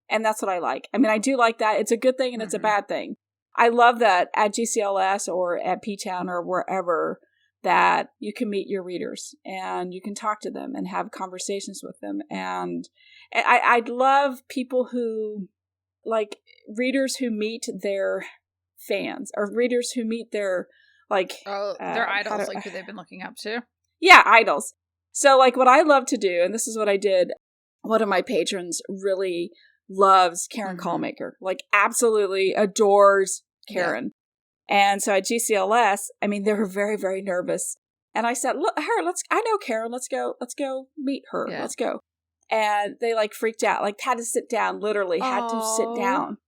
and that's what I like. I mean, I do like that. It's a good thing and it's a bad thing. I love that at GCLS or at P-Town or wherever that you can meet your readers and you can talk to them and have conversations with them. And I'd love people who, like, readers who meet their fans or readers who meet their, like... their idols, like who they've been looking up to. Yeah, idols. So, like, what I love to do, and this is what I did, one of my patrons really loves Karen Callmaker, like, absolutely adores Karen. Yeah. And so at GCLS, I mean, they were very, very nervous. And I said, look, I know Karen, let's go meet her. Yeah. Let's go. And they like freaked out, like had to sit down, literally had to sit down.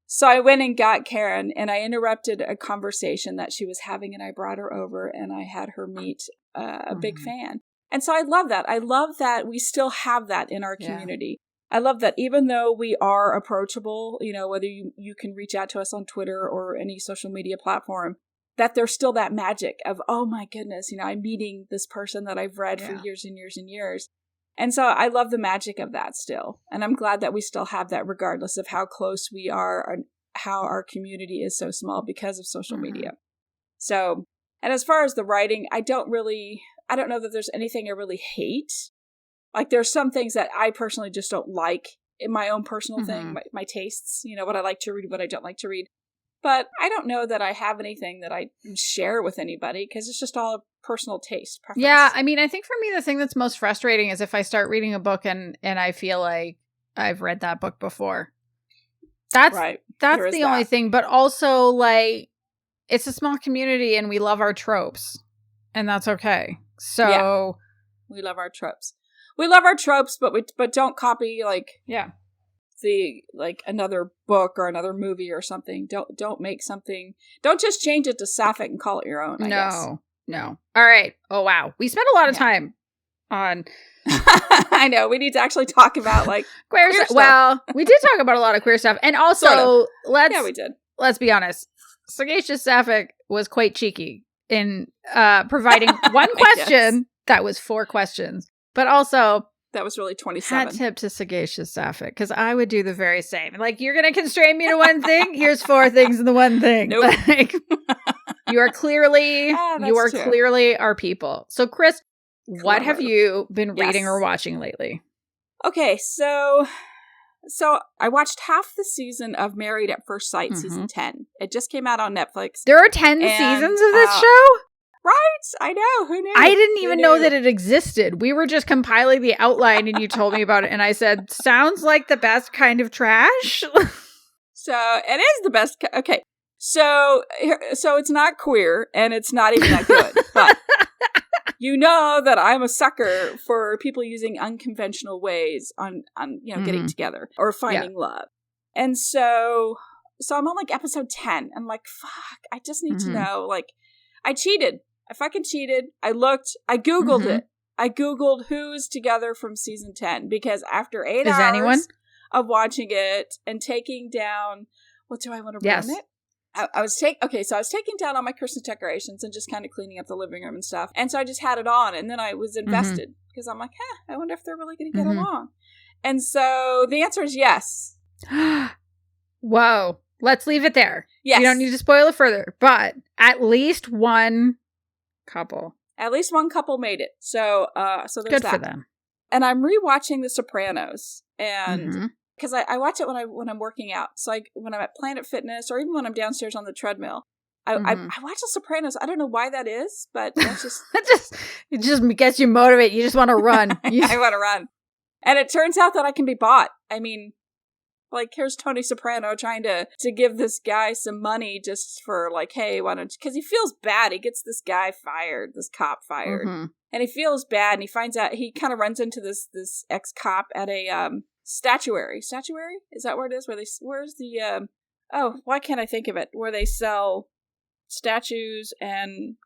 So I went and got Karen and I interrupted a conversation that she was having and I brought her over and I had her meet a big fan. And so I love that. I love that we still have that in our community. I love that even though we are approachable, whether you can reach out to us on Twitter or any social media platform, that there's still that magic of, oh my goodness, I'm meeting this person that I've read for years and years and years. And so I love the magic of that still. And I'm glad that we still have that regardless of how close we are and how our community is so small because of social media. So, and as far as the writing, I don't know that there's anything I really hate. Like, there's some things that I personally just don't like in my own personal thing, my tastes, what I like to read, what I don't like to read. But I don't know that I have anything that I share with anybody because it's just all a personal taste preference. Yeah, I mean, I think for me, the thing that's most frustrating is if I start reading a book and I feel like I've read that book before. That's the only thing. But also, like, it's a small community and we love our tropes. And that's okay. So... Yeah. We love our tropes. We love our tropes, but don't copy another book or another movie or something. Don't make something. Don't just change it to Sapphic and call it your own. I guess. No. All right. Oh wow, we spent a lot of time on. I know we need to actually talk about like queer stuff. Well, we did talk about a lot of queer stuff, and also sort of. we did. Let's be honest. Sagacious Sapphic was quite cheeky in providing one question that was 4 questions. But also, that was really 27. Hat tip to Sagacious Sapphic, because I would do the very same. Like, you're going to constrain me to one thing? Here's 4 things in the one thing. Nope. Like, you are clearly our people. So, Kris, what have you been reading or watching lately? Okay, so I watched half the season of Married at First Sight, season 10. It just came out on Netflix. There are 10 seasons of this show? Right? I know. Who knew? I didn't even know that it existed. We were just compiling the outline and you told me about it. And I said, sounds like the best kind of trash. So it is the best. Okay. So it's not queer and it's not even that good. But you know that I'm a sucker for people using unconventional ways on getting together or finding love. And so I'm on like episode 10. I'm like, fuck, I just need to know. Like, I cheated. I fucking cheated. I Googled it. I Googled who's together from season 10 because after 8 hours anyone? of watching it and taking down. Well, do I want to ruin it? I was taking down all my Christmas decorations and just kind of cleaning up the living room and stuff. And so I just had it on, and then I was invested because I'm like, I wonder if they're really going to get along. And so the answer is yes. Whoa. Let's leave it there. Yes. You don't need to spoil it further, but at least one couple. At least one couple made it. So there's good that. For them. And I'm rewatching The Sopranos, and because I watch it when I'm working out. So when I'm at Planet Fitness, or even when I'm downstairs on the treadmill, I watch The Sopranos. I don't know why that is, but that's just it just gets you motivated. You just want to run. I want to run. And it turns out that I can be bought. I mean, like, here's Tony Soprano trying to give this guy some money just for, like, hey, why don't you? Because he feels bad. He gets this guy fired, this cop fired. And he feels bad, and he finds out, he kind of runs into this ex-cop at a statuary. Statuary? Is that where it is? Where's the, why can't I think of it? Where they sell statues and...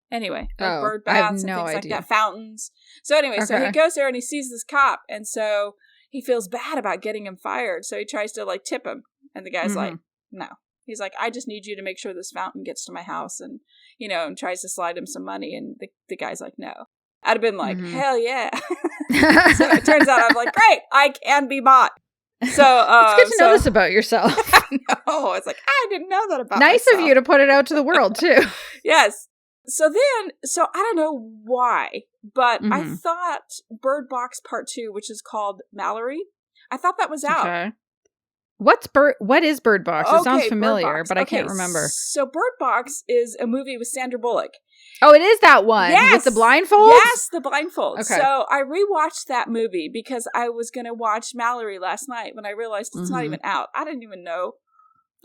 Anyway, like bird baths and things like that, fountains. So anyway, so he goes there and he sees this cop, and so he feels bad about getting him fired. So he tries to like tip him, and the guy's like, no. He's like, I just need you to make sure this fountain gets to my house, and and tries to slide him some money, and the guy's like, no. I'd have been like, hell yeah. So it turns out I'm like, great, I can be bought. So it's good to know this about yourself. No, it's like, I didn't know that about myself. Nice of you to put it out to the world too. Yes. So I don't know why, but I thought Bird Box Part 2, which is called Mallory, I thought that was out. Okay. What is Bird Box? It sounds familiar, but I can't remember. So Bird Box is a movie with Sandra Bullock. Oh, it is that one? Yes. With the blindfolds? Yes, the blindfolds. Okay. So I rewatched that movie because I was going to watch Mallory last night when I realized it's not even out. I didn't even know.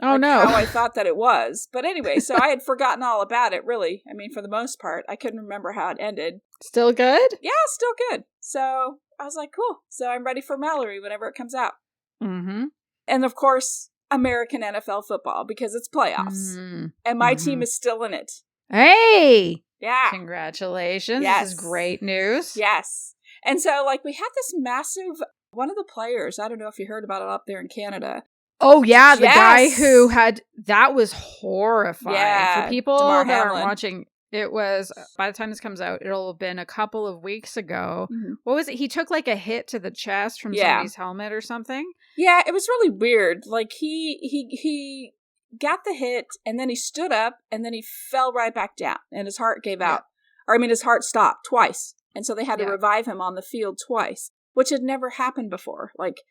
Oh, no. How I thought that it was. But anyway, so I had forgotten all about it, really. I mean, for the most part, I couldn't remember how it ended. Still good? Yeah, still good. So I was like, cool. So I'm ready for Mallory whenever it comes out. And of course, American NFL football, because it's playoffs. And my team is still in it. Hey! Yeah. Congratulations. Yes. This is great news. Yes. And so, like, we had this massive, one of the players, I don't know if you heard about it up there in Canada. Oh, yeah. The guy who that was horrifying. Yeah. For people DeMar that Hamlin. aren't watching, it was, by the time this comes out, it'll have been a couple of weeks ago. What was it? He took like a hit to the chest from somebody's helmet or something. Yeah, it was really weird. Like, he got the hit, and then he stood up, and then he fell right back down, and his heart gave out. Or, I mean, his heart stopped twice. And so they had to revive him on the field twice, which had never happened before. Like,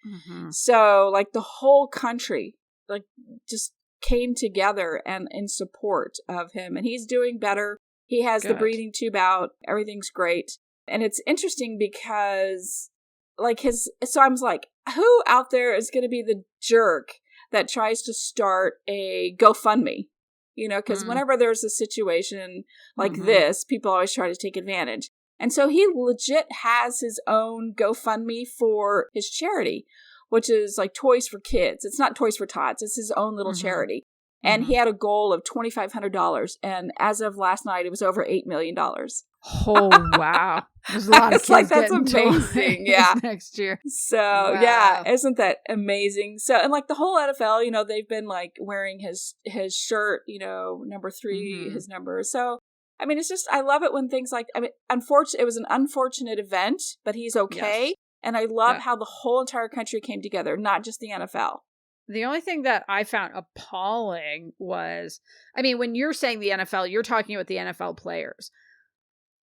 so, like, the whole country, like, just came together and in support of him. And he's doing better. He has the breathing tube out. Everything's great. And it's interesting because, like, so I was like, who out there is going to be the jerk that tries to start a GoFundMe? Because whenever there's a situation like this, people always try to take advantage. And so he legit has his own GoFundMe for his charity, which is like Toys for Kids. It's not Toys for Tots. It's his own little charity. And he had a goal of $2,500. And as of last night, it was over $8 million. Oh, wow. There's a lot of kids like, that's getting amazing. Yeah. Next year. So, yeah, isn't that amazing? So, and like the whole NFL, they've been like wearing his shirt, number 3, his number. So, I mean, it's just, I love it when things like, I mean, it was an unfortunate event, but he's okay. Yes. And I love how the whole entire country came together, not just the NFL. The only thing that I found appalling was, I mean, when you're saying the NFL, you're talking about the NFL players.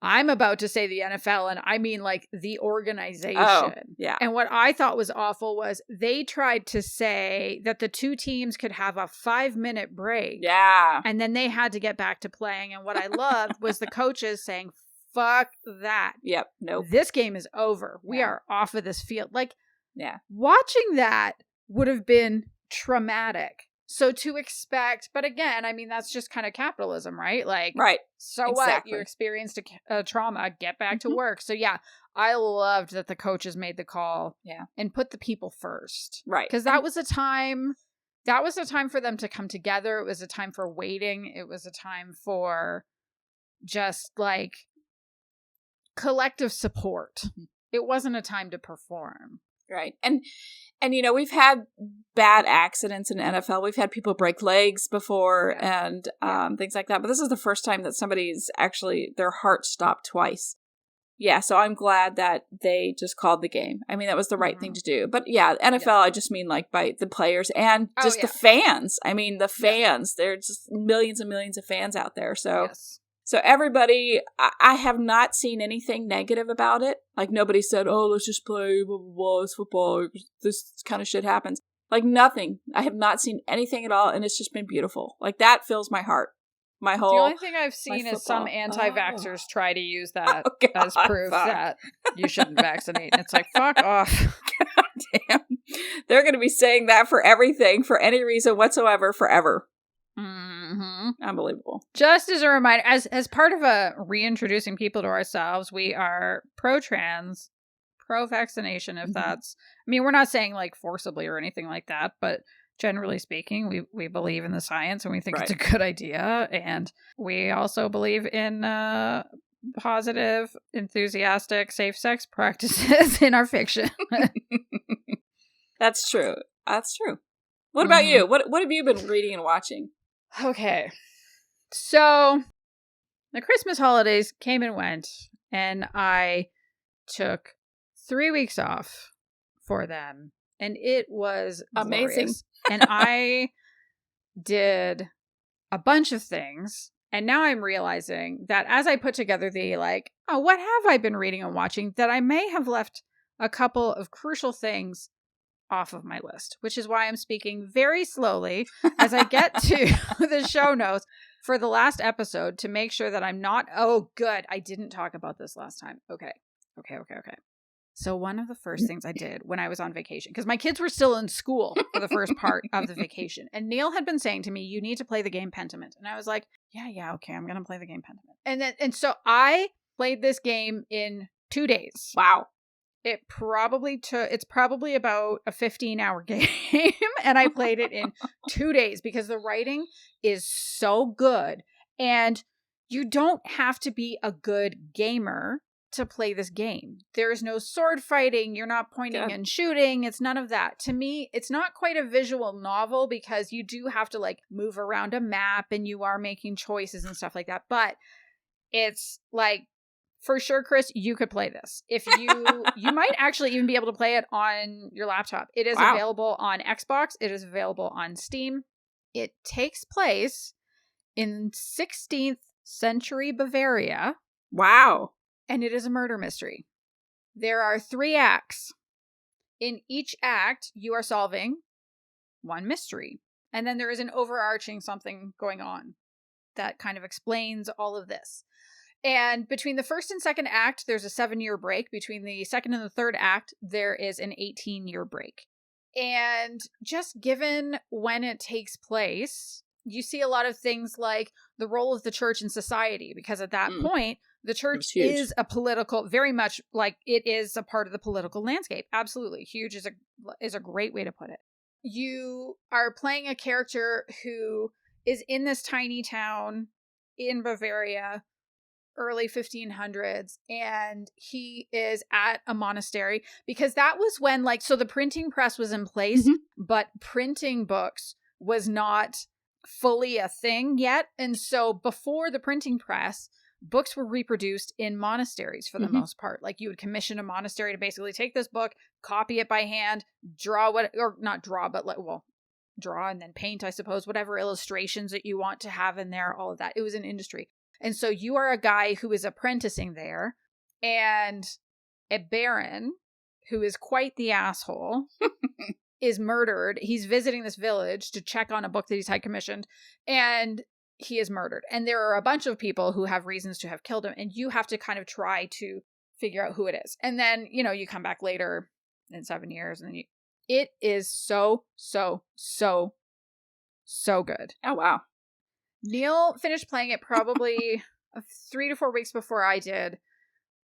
I'm about to say the NFL, and I mean like the organization. Oh, yeah. And what I thought was awful was they tried to say that the two teams could have a 5-minute break. Yeah. And then they had to get back to playing. And what I loved was the coaches saying, fuck that. Yep. Nope. This game is over. We are off of this field. Like, watching that would have been traumatic. So to expect, but again, I mean, that's just kind of capitalism, right? Like, so exactly. What? You experienced a trauma, get back to work. So yeah, I loved that the coaches made the call and put the people first. Right. Because that was a time for them to come together. It was a time for waiting. It was a time for just like collective support. It wasn't a time to perform. Right. And we've had bad accidents in NFL. We've had people break legs before and things like that. But this is the first time that somebody's actually, their heart stopped twice. Yeah, so I'm glad that they just called the game. I mean, that was the right thing to do. But yeah, NFL, I just mean like by the players and just the fans. I mean, the fans. There's just millions and millions of fans out there. So so everybody, I have not seen anything negative about it. Like nobody said, oh, let's just play, blah, blah, blah, it's football. This kind of shit happens. Like nothing. I have not seen anything at all. And it's just been beautiful. Like that fills my heart. The only thing I've seen is some anti-vaxxers try to use that as proof that you shouldn't vaccinate. It's like, fuck off. God damn. They're going to be saying that for everything, for any reason whatsoever, forever. Mm-hmm. Unbelievable. Just as a reminder, as part of reintroducing people to ourselves, we are pro-trans, pro-vaccination, if that's... I mean, we're not saying like forcibly or anything like that, but... Generally speaking, we believe in the science and we think it's a good idea. And we also believe in positive, enthusiastic, safe sex practices in our fiction. That's true. That's true. What about you? What have you been reading and watching? Okay. So the Christmas holidays came and went, and I took 3 weeks off for them. And it was amazing. Glorious. And I did a bunch of things. And now I'm realizing that as I put together the what have I been reading and watching, that I may have left a couple of crucial things off of my list, which is why I'm speaking very slowly as I get to the show notes for the last episode to make sure that I'm not, oh, good, I didn't talk about this last time. Okay. So one of the first things I did when I was on vacation, because my kids were still in school for the first part of the vacation, and Neil had been saying to me, you need to play the game Pentiment. And I was like, yeah, okay, I'm going to play the game Pentiment. And so I played this game in 2 days. Wow. It's probably about a 15-hour game, and I played it in 2 days because the writing is so good. And you don't have to be a good gamer to play this game. There is no sword fighting. You're not pointing and shooting. It's none of that. To me, it's not quite a visual novel because you do have to like move around a map and you are making choices and stuff like that. But it's like, for sure, Kris, you could play this. If you might actually even be able to play it on your laptop. It is available on Xbox. It is available on Steam. It takes place in 16th century Bavaria. Wow. And it is a murder mystery. There are 3 acts. In each act, you are solving one mystery. And then there is an overarching something going on that kind of explains all of this. And between the first and second act, there's a 7-year break. Between the second and the third act, there is an 18-year break. And just given when it takes place, you see a lot of things like the role of the church in society, because at that point, the church is a political, very much like it is a part of the political landscape. Absolutely. Huge is a great way to put it. You are playing a character who is in this tiny town in Bavaria, early 1500s, and he is at a monastery because that was when so the printing press was in place, but printing books was not fully a thing yet. And so before the printing press, books were reproduced in monasteries for the most part. Like you would commission a monastery to basically take this book, copy it by hand, draw and then paint, I suppose, whatever illustrations that you want to have in there, all of that. It was an industry. And so you are a guy who is apprenticing there, and a baron who is quite the asshole is murdered. He's visiting this village to check on a book that he's had commissioned, and he is murdered. And there are a bunch of people who have reasons to have killed him, and you have to kind of try to figure out who it is. And then, you come back later in 7 years, and then it is so, so, so, so good. Oh, wow. Neil finished playing it probably 3 to 4 weeks before I did,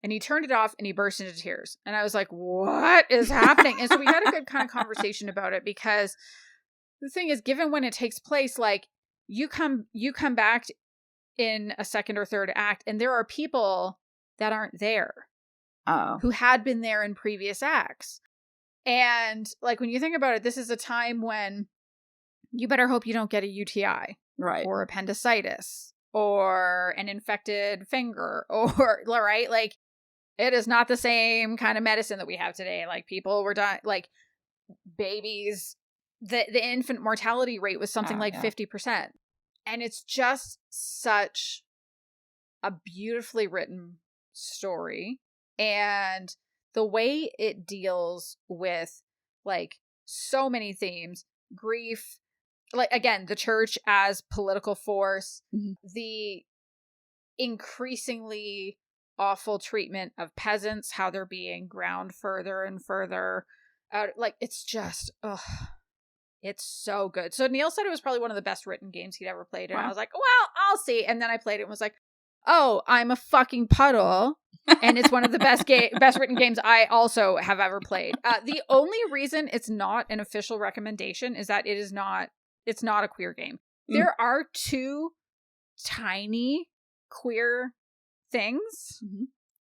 and he turned it off and he burst into tears. And I was like, what is happening? And so we had a good kind of conversation about it, because the thing is, given when it takes place, you come back in a second or third act, and there are people that aren't there who had been there in previous acts. And like when you think about it, this is a time when you better hope you don't get a UTI. Right. Or appendicitis. Or an infected finger. Or, right? Like, it is not the same kind of medicine that we have today. Like, people were dying, like, babies, the infant mortality rate was something 50%. And it's just such a beautifully written story. And the way it deals with, like, so many themes, grief, like, again, the church as political force, the increasingly awful treatment of peasants, how they're being ground further and further out. Like, it's just, it's so good. So Neil said it was probably one of the best written games he'd ever played. And I was like, well, I'll see. And then I played it and was like, oh, I'm a fucking puddle. And it's one of the best written games I also have ever played. The only reason it's not an official recommendation is that it's not a queer game. There are 2 tiny queer things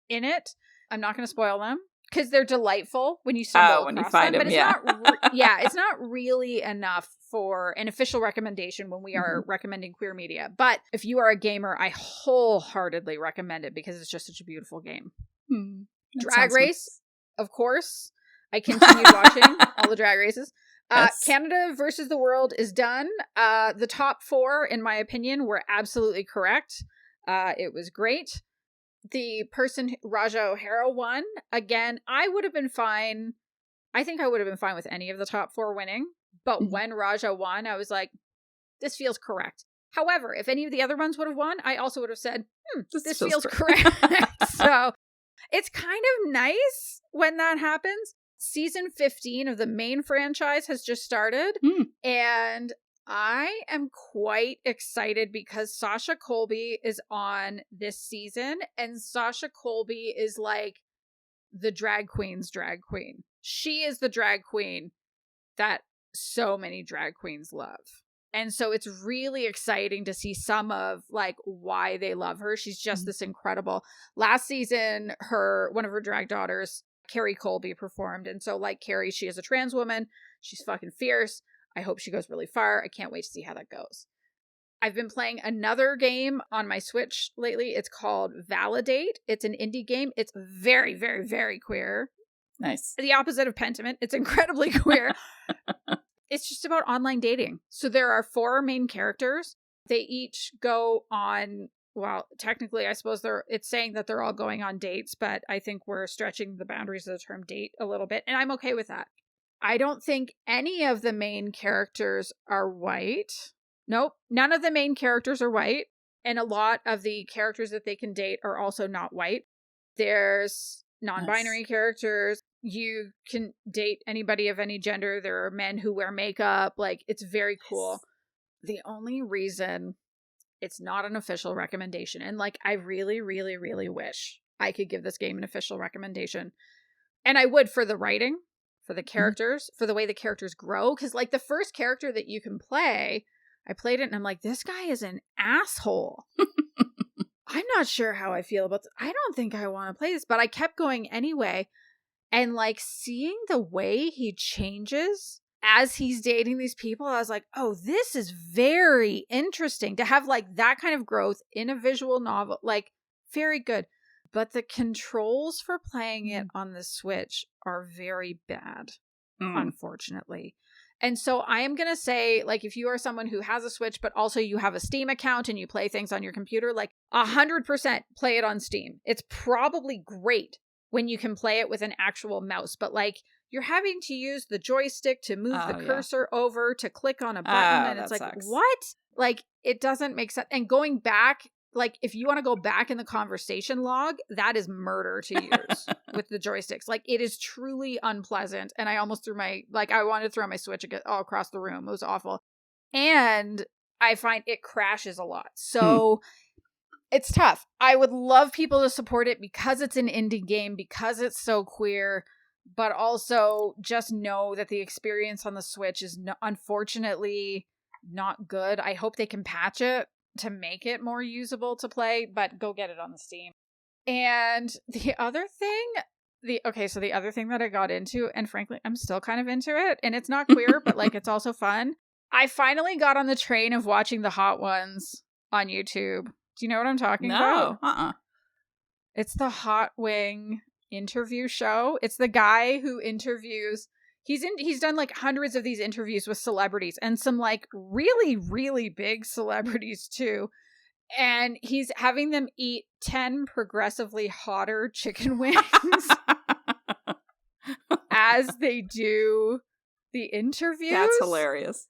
in it. I'm not going to spoil them because they're delightful when you stumble across them. But it's not really enough for an official recommendation when we are recommending queer media. But if you are a gamer, I wholeheartedly recommend it because it's just such a beautiful game. Drag Race, of course. I continued watching all the drag races. Yes. Canada versus the world is done. The top 4, in my opinion, were absolutely correct. It was great. The person, Raja O'Hara, won. Again, I would have been fine. I think I would have been fine with any of the top 4 winning. But when Raja won, I was like, this feels correct. However, if any of the other ones would have won, I also would have said, this feels correct. So it's kind of nice when that happens. Season 15 of the main franchise has just started, and I am quite excited because Sasha Colby is on this season, and Sasha Colby is like the drag queen's drag queen. She is the drag queen that so many drag queens love. And so it's really exciting to see some of like why they love her. She's just this incredible. Last season, one of her drag daughters, Carrie Colby, performed. And so like Carrie, she is a trans woman. She's fucking fierce. I hope she goes really far. I can't wait to see how that goes. I've been playing another game on my Switch lately. It's called Validate. It's an indie game. It's very, very, very queer. Nice. The opposite of Pentiment. It's incredibly queer. It's just about online dating. So there are 4 main characters. They each go on, well, technically, I suppose it's saying that they're all going on dates, but I think we're stretching the boundaries of the term date a little bit, and I'm okay with that. I don't think any of the main characters are white. Nope, none of the main characters are white, and a lot of the characters that they can date are also not white. There's non-binary characters. You can date anybody of any gender. There are men who wear makeup. Like, it's very cool. The only reason it's not an official recommendation, and like, I really, really, really wish I could give this game an official recommendation. And I would, for the writing, for the characters, for the way the characters grow. Because like the first character that you can play, I played it and I'm like, this guy is an asshole. I'm not sure how I feel about this. I don't think I want to play this, but I kept going anyway. And like seeing the way he changes as he's dating these people, I was like, oh, this is very interesting to have like that kind of growth in a visual novel. Like, very good. But the controls for playing it on the Switch are very bad, unfortunately. And so I am going to say, like, if you are someone who has a Switch, but also you have a Steam account and you play things on your computer, like 100% play it on Steam. It's probably great when you can play it with an actual mouse, but like you're having to use the joystick to move the cursor over to click on a button. And it's like, sucks. What? Like, it doesn't make sense. And going back, like, if you want to go back in the conversation log, that is murder to use with the joysticks. Like, it is truly unpleasant. And I almost I wanted to throw my Switch all across the room. It was awful. And I find it crashes a lot. So it's tough. I would love people to support it because it's an indie game, because it's so queer, but also just know that the experience on the Switch is unfortunately not good. I hope they can patch it to make it more usable to play, but go get it on the Steam. And the other thing, So the other thing that I got into, and frankly, I'm still kind of into it, and it's not queer, but like it's also fun. I finally got on the train of watching the Hot Ones on YouTube. Do you know what I'm talking about? No. It's the Hot Wing interview show. It's the guy who interviews. He's done like hundreds of these interviews with celebrities and some like really, really big celebrities too. And he's having them eat 10 progressively hotter chicken wings as they do the interviews. That's hilarious.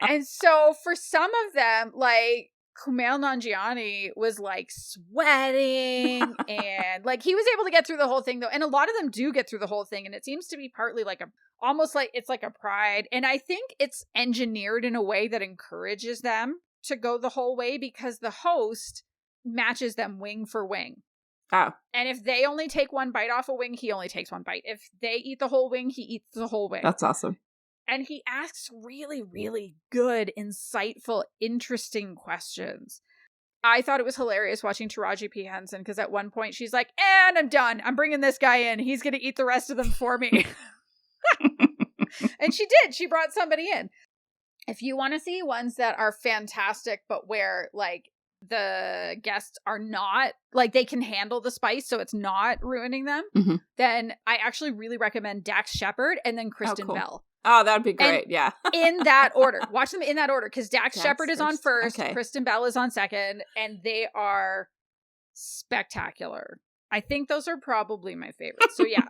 And so for some of them, like Kumail Nanjiani was like sweating and like he was able to get through the whole thing though. And a lot of them do get through the whole thing. And it seems to be partly like almost like it's like a pride. And I think it's engineered in a way that encourages them to go the whole way because the host matches them wing for wing. Oh. And if they only take one bite off a wing, he only takes one bite. If they eat the whole wing, he eats the whole wing. That's awesome. And he asks really, really good, insightful, interesting questions. I thought it was hilarious watching Taraji P. Henson because at one point she's like, and I'm done. I'm bringing this guy in. He's going to eat the rest of them for me. And she did. She brought somebody in. If you want to see ones that are fantastic, but where like the guests are not, like they can handle the spice so it's not ruining them, then I actually really recommend Dax Shepard and then Kristen Bell. Oh, that would be great. And yeah. In that order. Watch them in that order because Dax Shepard is on first, Kristen Bell is on second, and they are spectacular. I think those are probably my favorites. So yeah,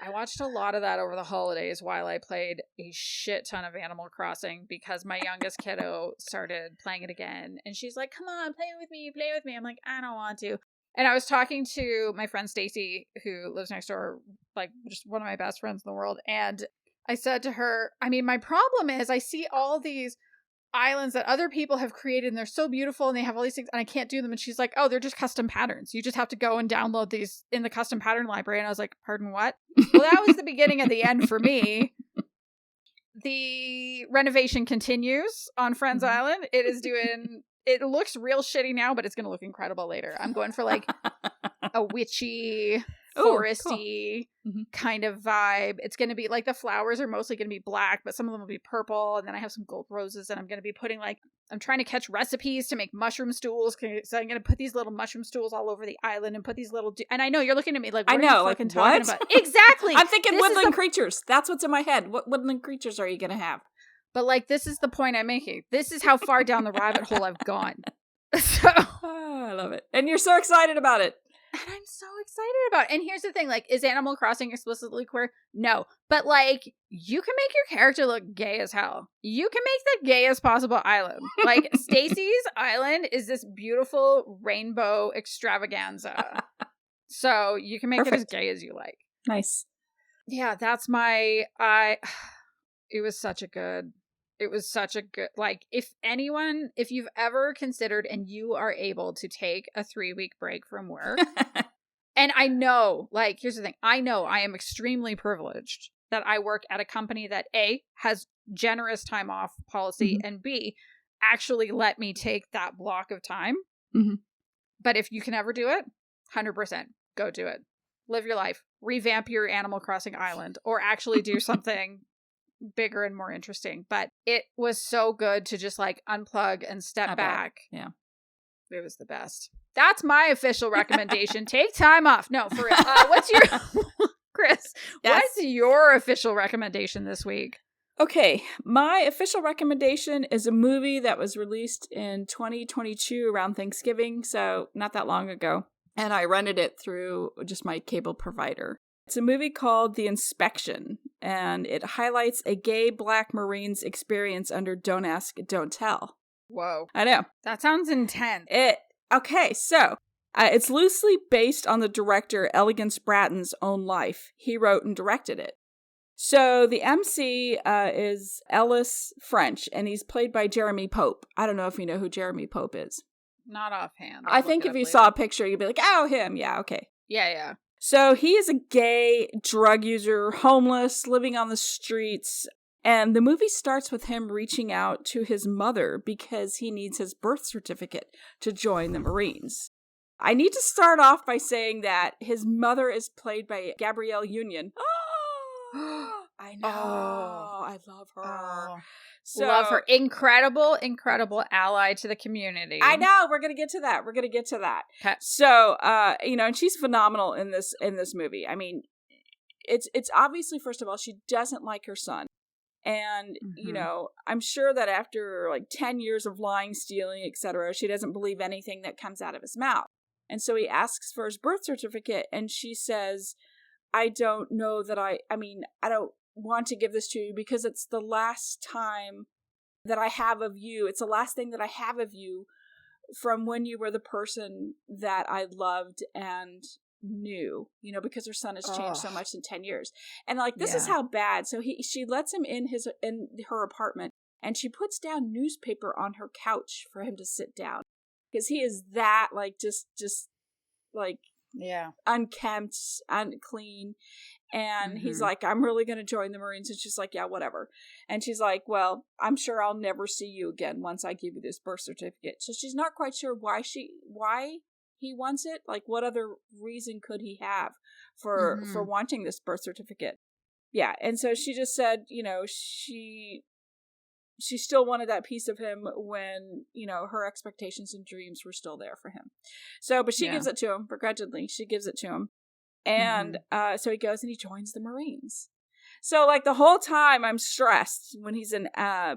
I watched a lot of that over the holidays while I played a shit ton of Animal Crossing because my youngest kiddo started playing it again. And she's like, come on, play with me. I'm like, I don't want to. And I was talking to my friend Stacy, who lives next door, like just one of my best friends in the world. And I said to her, I mean, my problem is I see all these islands that other people have created and they're so beautiful and they have all these things and I can't do them. And she's like, oh, they're just custom patterns. You just have to go and download these in the custom pattern library. And I was like, pardon, what? Well, that was the beginning of the end for me. The renovation continues on Friends Island. It looks real shitty now, but it's going to look incredible later. I'm going for like a witchy, foresty kind of vibe. It's going to be like the flowers are mostly going to be black, but some of them will be purple. And then I have some gold roses and I'm going to be putting I'm trying to catch recipes to make mushroom stools. So I'm going to put these little mushroom stools all over the island and put these little, and I know you're looking at me like, what are you fucking talking about? Exactly. I'm thinking woodland creatures. That's what's in my head. What woodland creatures are you going to have? But like, this is the point I'm making. This is how far down the rabbit hole I've gone. So I love it. And you're so excited about it. And I'm so excited about it. And here's the thing, like, is Animal Crossing explicitly queer? No. But like, you can make your character look gay as hell. You can make the gayest possible island. Like, Stacy's island is this beautiful rainbow extravaganza. So you can make it as gay as you like. Nice. Yeah, that's it was such a good, like, if you've ever considered and you are able to take a 3-week break from work, and I know, like, here's the thing, I know I am extremely privileged that I work at a company that A, has generous time off policy, and B, actually let me take that block of time. But if you can ever do it, 100%, go do it. Live your life. Revamp your Animal Crossing island, or actually do something bigger and more interesting. But it was so good to just like unplug and step back. Yeah, it was the best. That's my official recommendation. Take time off. No, for real. What's your Kris? Yes. What's your official recommendation this week? Okay, my official recommendation is a movie that was released in 2022 around Thanksgiving, so not that long ago, and I rented it through just my cable provider. It's a movie called The Inspection, and it highlights a gay Black Marine's experience under Don't Ask, Don't Tell. Whoa. I know. That sounds intense. It's loosely based on the director Elegance Bratton's own life. He wrote and directed it. So the MC is Ellis French, and he's played by Jeremy Pope. I don't know if you know who Jeremy Pope is. Not offhand. I think if you saw a picture, you'd be like, oh, him. Yeah, okay. Yeah. So he is a gay drug user, homeless, living on the streets. And the movie starts with him reaching out to his mother because he needs his birth certificate to join the Marines. I need to start off by saying that his mother is played by Gabrielle Union. Oh, I know. Oh, I love her. Oh. So, love her. Incredible ally to the community. I know. We're going to get to that. Okay. So, and she's phenomenal in this movie. I mean, it's obviously, first of all, she doesn't like her son. And, I'm sure that after like 10 years of lying, stealing, etc., she doesn't believe anything that comes out of his mouth. And so he asks for his birth certificate, and she says, I don't know that I don't want to give this to you because it's the last time that I have of you. It's the last thing that I have of you from when you were the person that I loved and knew, because her son has changed so much in 10 years. And like, this is how bad. So she lets him in her apartment, and she puts down newspaper on her couch for him to sit down because he is that like, just like, unkempt, unclean. And he's like, I'm really going to join the Marines. And she's like, yeah, whatever. And she's like, well, I'm sure I'll never see you again once I give you this birth certificate. So she's not quite sure why he wants it. Like, what other reason could he have for wanting this birth certificate? Yeah. And so she just said, she still wanted that piece of him when, her expectations and dreams were still there for him. So, but she gives it to him, begrudgingly. She gives it to him. And so he goes and he joins the Marines. So, like, the whole time I'm stressed when he's in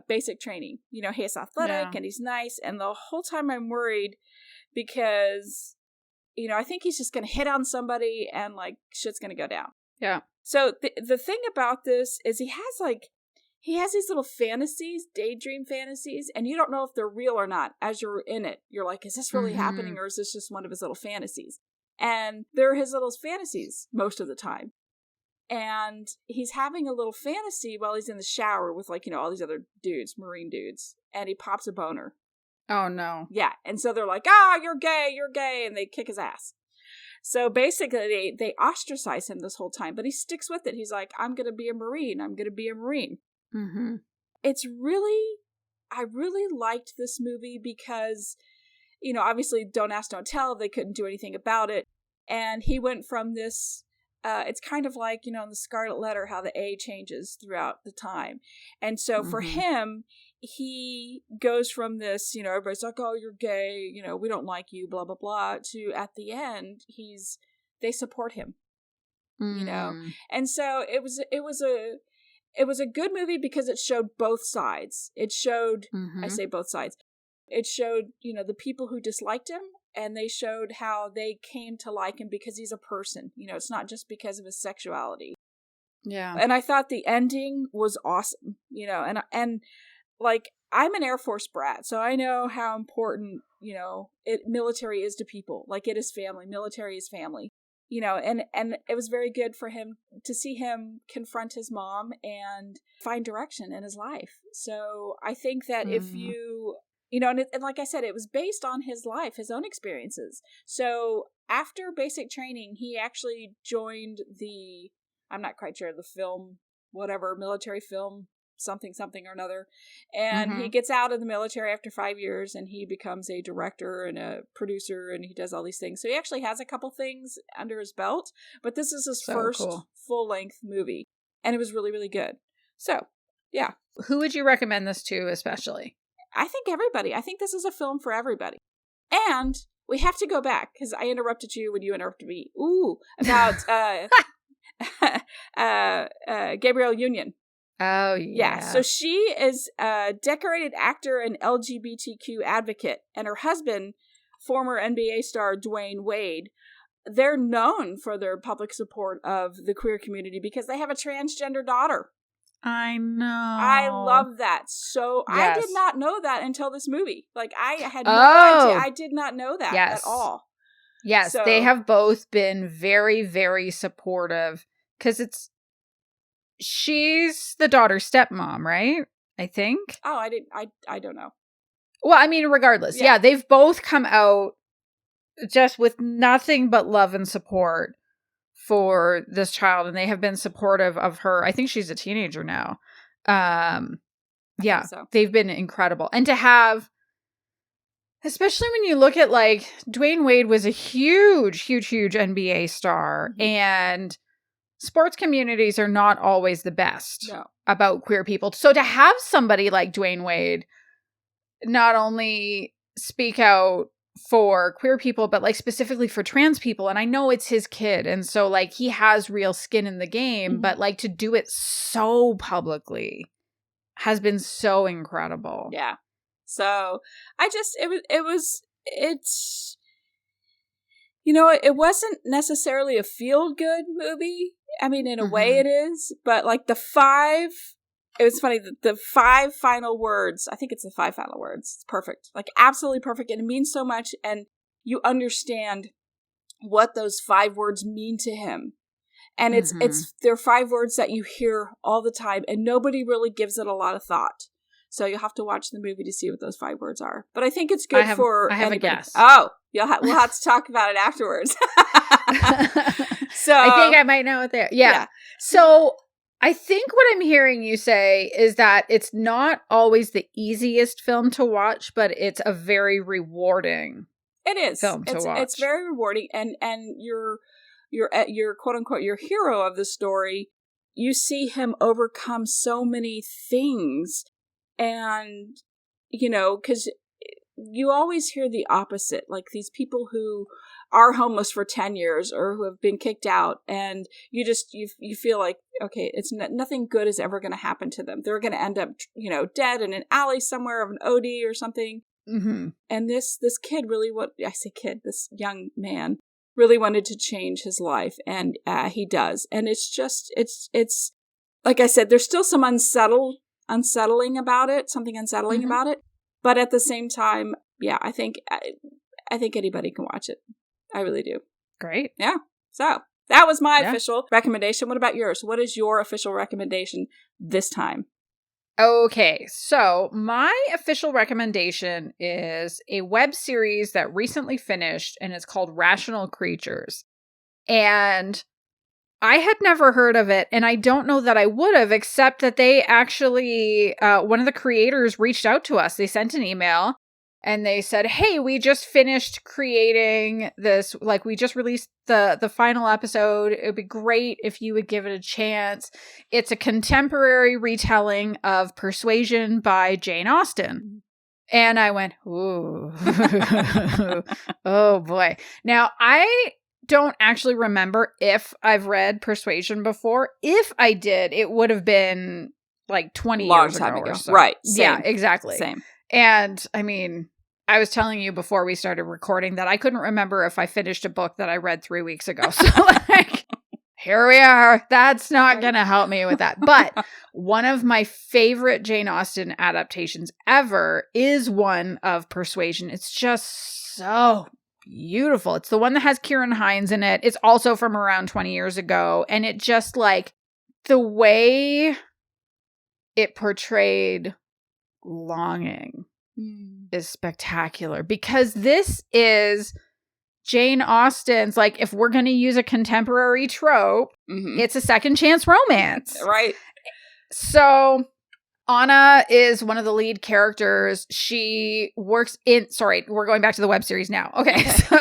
basic training. He's athletic and he's nice. And the whole time I'm worried because, I think he's just going to hit on somebody and, like, shit's going to go down. Yeah. So the thing about this is he has these little fantasies, daydream fantasies, and you don't know if they're real or not. As you're in it, you're like, is this really happening, or is this just one of his little fantasies? And they're his little fantasies most of the time. And he's having a little fantasy while he's in the shower with, like, all these other dudes, Marine dudes, and he pops a boner. Oh, no. Yeah, and so they're like, you're gay, and they kick his ass. So basically, they ostracize him this whole time, but he sticks with it. He's like, I'm going to be a Marine. Mm-hmm. I really liked this movie because, obviously Don't Ask, Don't Tell, they couldn't do anything about it. And he went from this, it's kind of like, in the Scarlet Letter, how the A changes throughout the time. And so for him, he goes from this, everybody's like, oh, you're gay, we don't like you, blah, blah, blah, to at the end, they support him, And so it was a good movie because it showed both sides. It showed, I say both sides. It showed, the people who disliked him, and they showed how they came to like him because he's a person. It's not just because of his sexuality. Yeah. And I thought the ending was awesome, and like, I'm an Air Force brat, so I know how important, military is to people. Like, it is family. Military is family. And it was very good for him to see him confront his mom and find direction in his life. So I think that if you, and like I said, it was based on his life, his own experiences. So after basic training, he actually joined I'm not quite sure, the film, whatever, military film, something or another. And he gets out of the military after 5 years, and he becomes a director and a producer, and he does all these things. So he actually has a couple things under his belt, but this is his first full-length movie, and it was really, really good. So, yeah. Who would you recommend this to, especially? I think everybody. I think this is a film for everybody. And we have to go back, because I interrupted you when you interrupted me. About Gabrielle Union. Oh, yeah. So she is a decorated actor and LGBTQ advocate, and her husband, former NBA star Dwayne Wade, they're known for their public support of the queer community because they have a transgender daughter. I know. I love that. So yes. I did not know that until this movie. Like, I had no idea. I did not know that at all. Yes, so, they have both been very, very supportive because she's the daughter's stepmom, right? I think. Oh, I don't know. Well, I mean, regardless. Yeah, they've both come out just with nothing but love and support for this child, and they have been supportive of her. I think she's a teenager now. So. They've been incredible. And to have Especially when you look at, like, Dwayne Wade was a huge, huge, huge NBA star, and sports communities are not always the best about queer people. So to have somebody like Dwayne Wade not only speak out for queer people, but like specifically for trans people, and I know it's his kid, and so like he has real skin in the game, but like to do it so publicly has been so incredible. Yeah. So it's, you know, it wasn't necessarily a feel-good movie. I mean, in a way it is, but like it was funny, the 5 final words, I think it's the 5 final words. It's perfect. Like absolutely perfect. And it means so much. And you understand what those 5 words mean to him. And they're 5 words that you hear all the time and nobody really gives it a lot of thought. So you'll have to watch the movie to see what those 5 words are. But I think it's good for I have anybody. A guess. Oh, we'll have to talk about it afterwards. So I think I might know what they are. Yeah. So I think what I'm hearing you say is that it's not always the easiest film to watch, but it's a very rewarding film to watch. It's very rewarding, and you're quote unquote your hero of the story. You see him overcome so many things, and you know, because you always hear the opposite, like these people who are homeless for 10 years or who have been kicked out, and you feel like, okay, it's nothing good is ever going to happen to them. They're going to end up, you know, dead in an alley somewhere of an OD or something. And this kid really, this young man really wanted to change his life, and he does. And it's like I said, there's still some unsettling about it, about it. But at the same time, yeah, I think anybody can watch it. I really do. Great. Yeah. So that was my official recommendation. What about yours? What is your official recommendation this time? Okay, so my official recommendation is a web series that recently finished, and it's called Rational Creatures. And I had never heard of it, and I don't know that I would have, except that they actually, one of the creators reached out to us. They sent an email, and they said, hey, we just finished creating this, like, we just released the final episode. It would be great if you would give it a chance. It's a contemporary retelling of Persuasion by Jane Austen. And I went, ooh, oh boy. Now, I don't actually remember if I've read Persuasion before. If I did, it would have been like 20 years ago or so. Right. Same. Yeah, exactly. Same. And I mean, I was telling you before we started recording that I couldn't remember if I finished a book that I read 3 weeks ago. So like, here we are. That's not going to help me with that. But one of my favorite Jane Austen adaptations ever is one of Persuasion. It's just so beautiful. It's the one that has Kieran Hines in it. It's also from around 20 years ago. And it just like the way it portrayed longing is spectacular, because this is Jane Austen's, like, if we're going to use a contemporary trope, it's a second chance romance. Right. So Anna is one of the lead characters. She works in, sorry, we're going back to the web series now. Okay. So,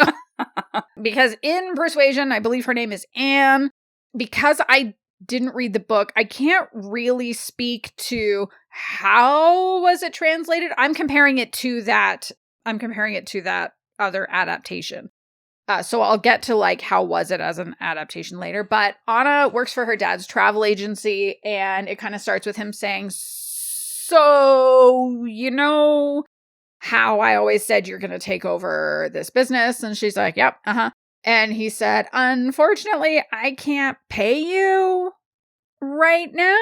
because in Persuasion, I believe her name is Anne. Because I didn't read the book, I can't really speak to how was it translated. I'm comparing it to that other adaptation. So I'll get to like how was it as an adaptation later. But Anna works for her dad's travel agency, and it kind of starts with him saying, so, you know how I always said you're going to take over this business? And she's like, yep, And he said, unfortunately, I can't pay you right now,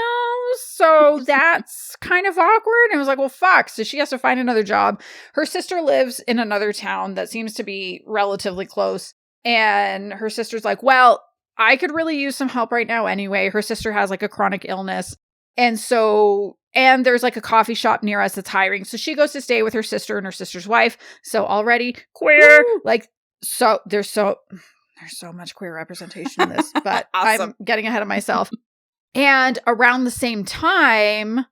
so that's kind of awkward. And I was like, well, fuck. So she has to find another job. Her sister lives in another town that seems to be relatively close. And her sister's like, well, I could really use some help right now anyway. Her sister has like a chronic illness. And there's like a coffee shop near us that's hiring. So she goes to stay with her sister and her sister's wife. So already queer, like, so there's so much queer representation in this, but awesome. I'm getting ahead of myself. And around the same time,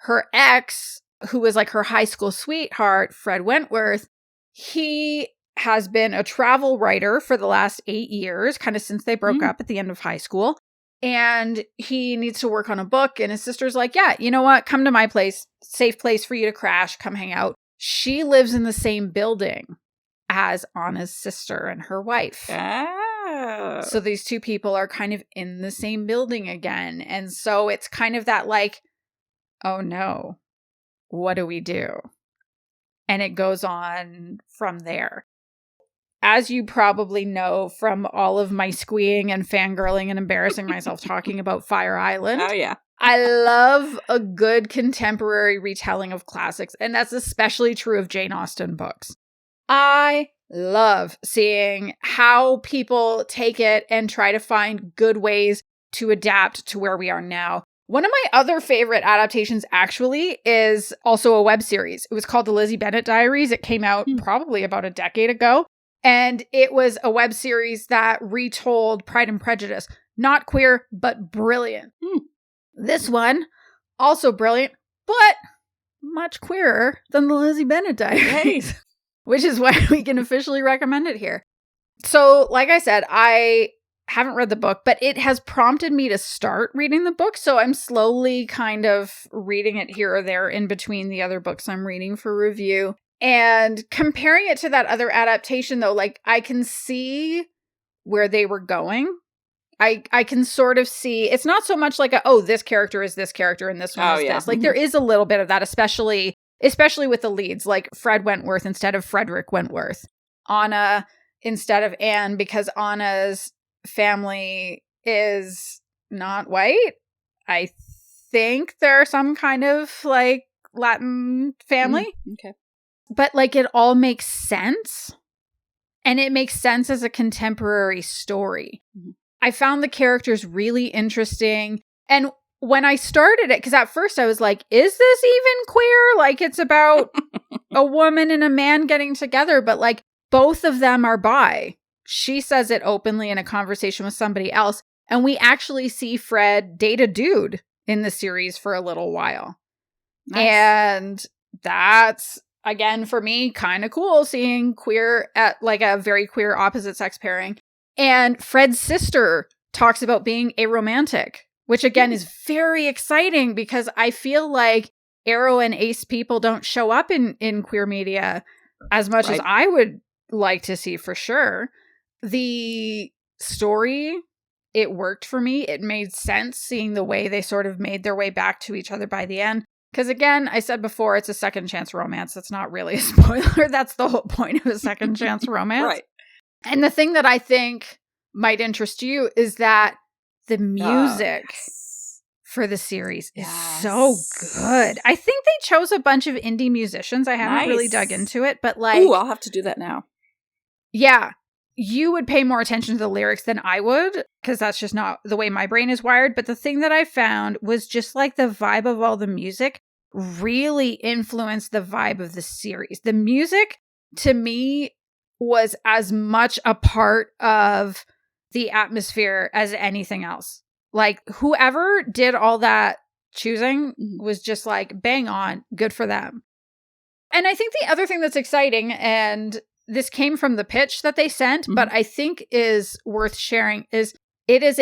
her ex, who was like her high school sweetheart, Fred Wentworth, He has been a travel writer for the last 8 years, kind of since they broke up at the end of high school. And he needs to work on a book. And his sister's like, yeah, you know what? Come to my place. Safe place for you to crash. Come hang out. She lives in the same building as Anna's sister and her wife. Oh. So these two people are kind of in the same building again. And so it's kind of that like, oh no, what do we do? And it goes on from there. As you probably know from all of my squeeing and fangirling and embarrassing myself talking about Fire Island. Oh, yeah. I love a good contemporary retelling of classics, and that's especially true of Jane Austen books. I love seeing how people take it and try to find good ways to adapt to where we are now. One of my other favorite adaptations actually is also a web series. It was called The Lizzie Bennet Diaries. It came out probably about a decade ago. And it was a web series that retold Pride and Prejudice. Not queer, but brilliant. This one, also brilliant, but much queerer than the Lizzie Bennet Diaries. Which is why we can officially recommend it here. So, like I said, I haven't read the book, but it has prompted me to start reading the book. So I'm slowly kind of reading it here or there in between the other books I'm reading for review. And comparing it to that other adaptation, though, like I can see where they were going. I can sort of see, it's not so much like, this character is this character and this one is this. Like there is a little bit of that, especially with the leads, like Fred Wentworth instead of Frederick Wentworth. Anna instead of Anne, because Anna's family is not white. I think they're some kind of like Latin family. Okay. But like it all makes sense. And it makes sense as a contemporary story. I found the characters really interesting. And when I started it, because at first I was like, is this even queer? Like it's about a woman and a man getting together, but like both of them are bi. She says it openly in a conversation with somebody else. And we actually see Fred date a dude in the series for a little while. Nice. And that's, again, for me, kind of cool seeing queer at like a very queer opposite sex pairing. And Fred's sister talks about being aromantic, which again is very exciting because I feel like aro and ace people don't show up in queer media as much as I would like to see for sure. The story, it worked for me. It made sense seeing the way they sort of made their way back to each other by the end. Because again, I said before, it's a second chance romance. That's not really a spoiler. That's the whole point of a second chance romance. Right. And the thing that I think might interest you is that the music for the series is so good. I think they chose a bunch of indie musicians. I haven't really dug into it, but like... Ooh, I'll have to do that now. Yeah. You would pay more attention to the lyrics than I would, because that's just not the way my brain is wired. But the thing that I found was just like the vibe of all the music really influenced the vibe of the series. The music, to me, was as much a part of the atmosphere as anything else. Like, whoever did all that choosing was just like, bang on, good for them. And I think the other thing that's exciting, and this came from the pitch that they sent, but I think is worth sharing, is it is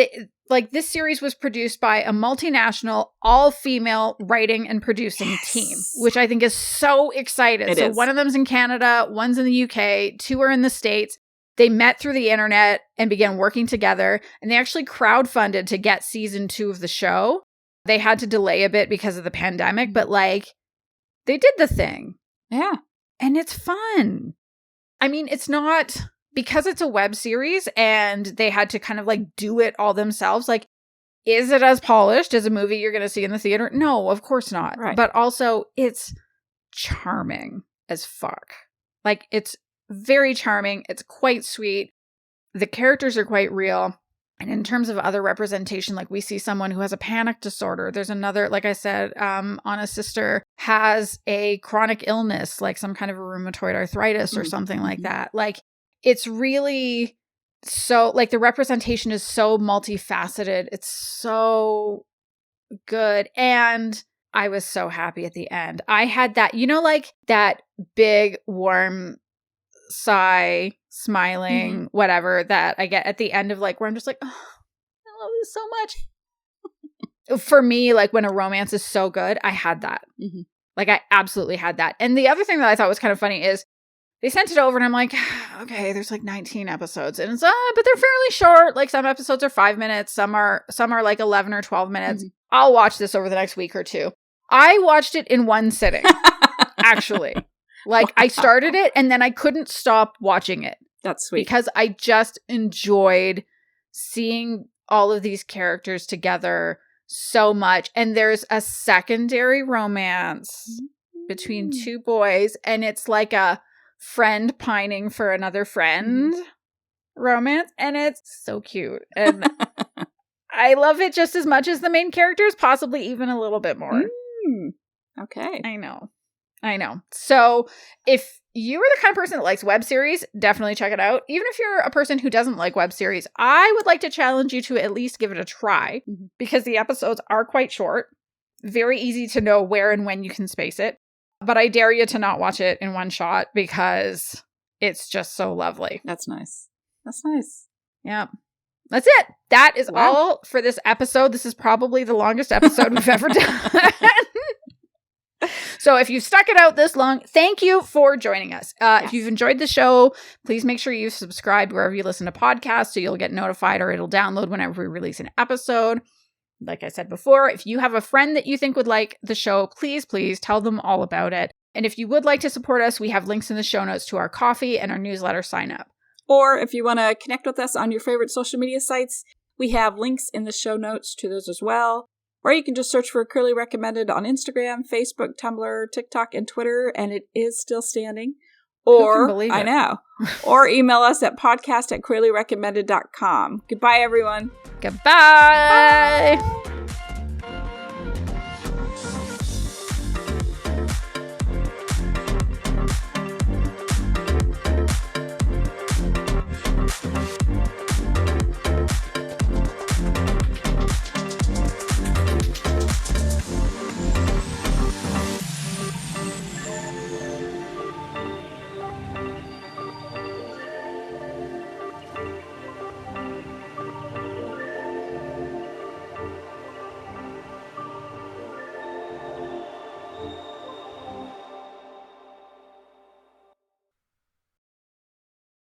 this series was produced by a multinational, all-female writing and producing team, which I think is so excited. So one of them's in Canada, one's in the UK, two are in the States. They met through the internet and began working together, and they actually crowdfunded to get season 2 of the show. They had to delay a bit because of the pandemic, but like they did the thing. Yeah. And it's fun. I mean, it's not, because it's a web series and they had to kind of like do it all themselves. Like, is it as polished as a movie you're going to see in the theater? No, of course not. Right. But also it's charming as fuck. Like, it's very charming. It's quite sweet. The characters are quite real. And in terms of other representation, like we see someone who has a panic disorder. There's another, like I said, Anna's sister has a chronic illness, like some kind of a rheumatoid arthritis or something like that. Like, it's really so, like, the representation is so multifaceted. It's so good. And I was so happy at the end. I had that, like that big, warm sigh, smiling, whatever that I get at the end of like where I'm just like, oh, I love this so much. For me, like when a romance is so good, I had that. Like I absolutely had that. And the other thing that I thought was kind of funny is they sent it over and I'm like, okay, there's like 19 episodes and it's, but they're fairly short. Like some episodes are 5 minutes. Some are like 11 or 12 minutes. I'll watch this over the next week or two. I watched it in one sitting, actually. Like I started it and then I couldn't stop watching it. That's sweet. Because I just enjoyed seeing all of these characters together so much. And there's a secondary romance between two boys and it's like a friend pining for another friend romance. And it's so cute. And I love it just as much as the main characters, possibly even a little bit more. Okay. I know. So if you are the kind of person that likes web series, definitely check it out. Even if you're a person who doesn't like web series, I would like to challenge you to at least give it a try because the episodes are quite short. Very easy to know where and when you can space it. But I dare you to not watch it in one shot because it's just so lovely. That's nice. Yeah. That's it. That is all for this episode. This is probably the longest episode we've ever done. So if you've stuck it out this long, thank you for joining us. If you've enjoyed the show, please make sure you subscribe wherever you listen to podcasts so you'll get notified or it'll download whenever we release an episode. Like I said before, if you have a friend that you think would like the show, please tell them all about it. And if you would like to support us, we have links in the show notes to our coffee and our newsletter sign up. Or if you want to connect with us on your favorite social media sites, we have links in the show notes to those as well. Or you can just search for Queerly Recommended on Instagram, Facebook, Tumblr, TikTok, and Twitter, and it is still standing. Or, who can believe it? I know. Or email us at podcast@queerlyrecommended.com. Goodbye, everyone. Goodbye. Bye.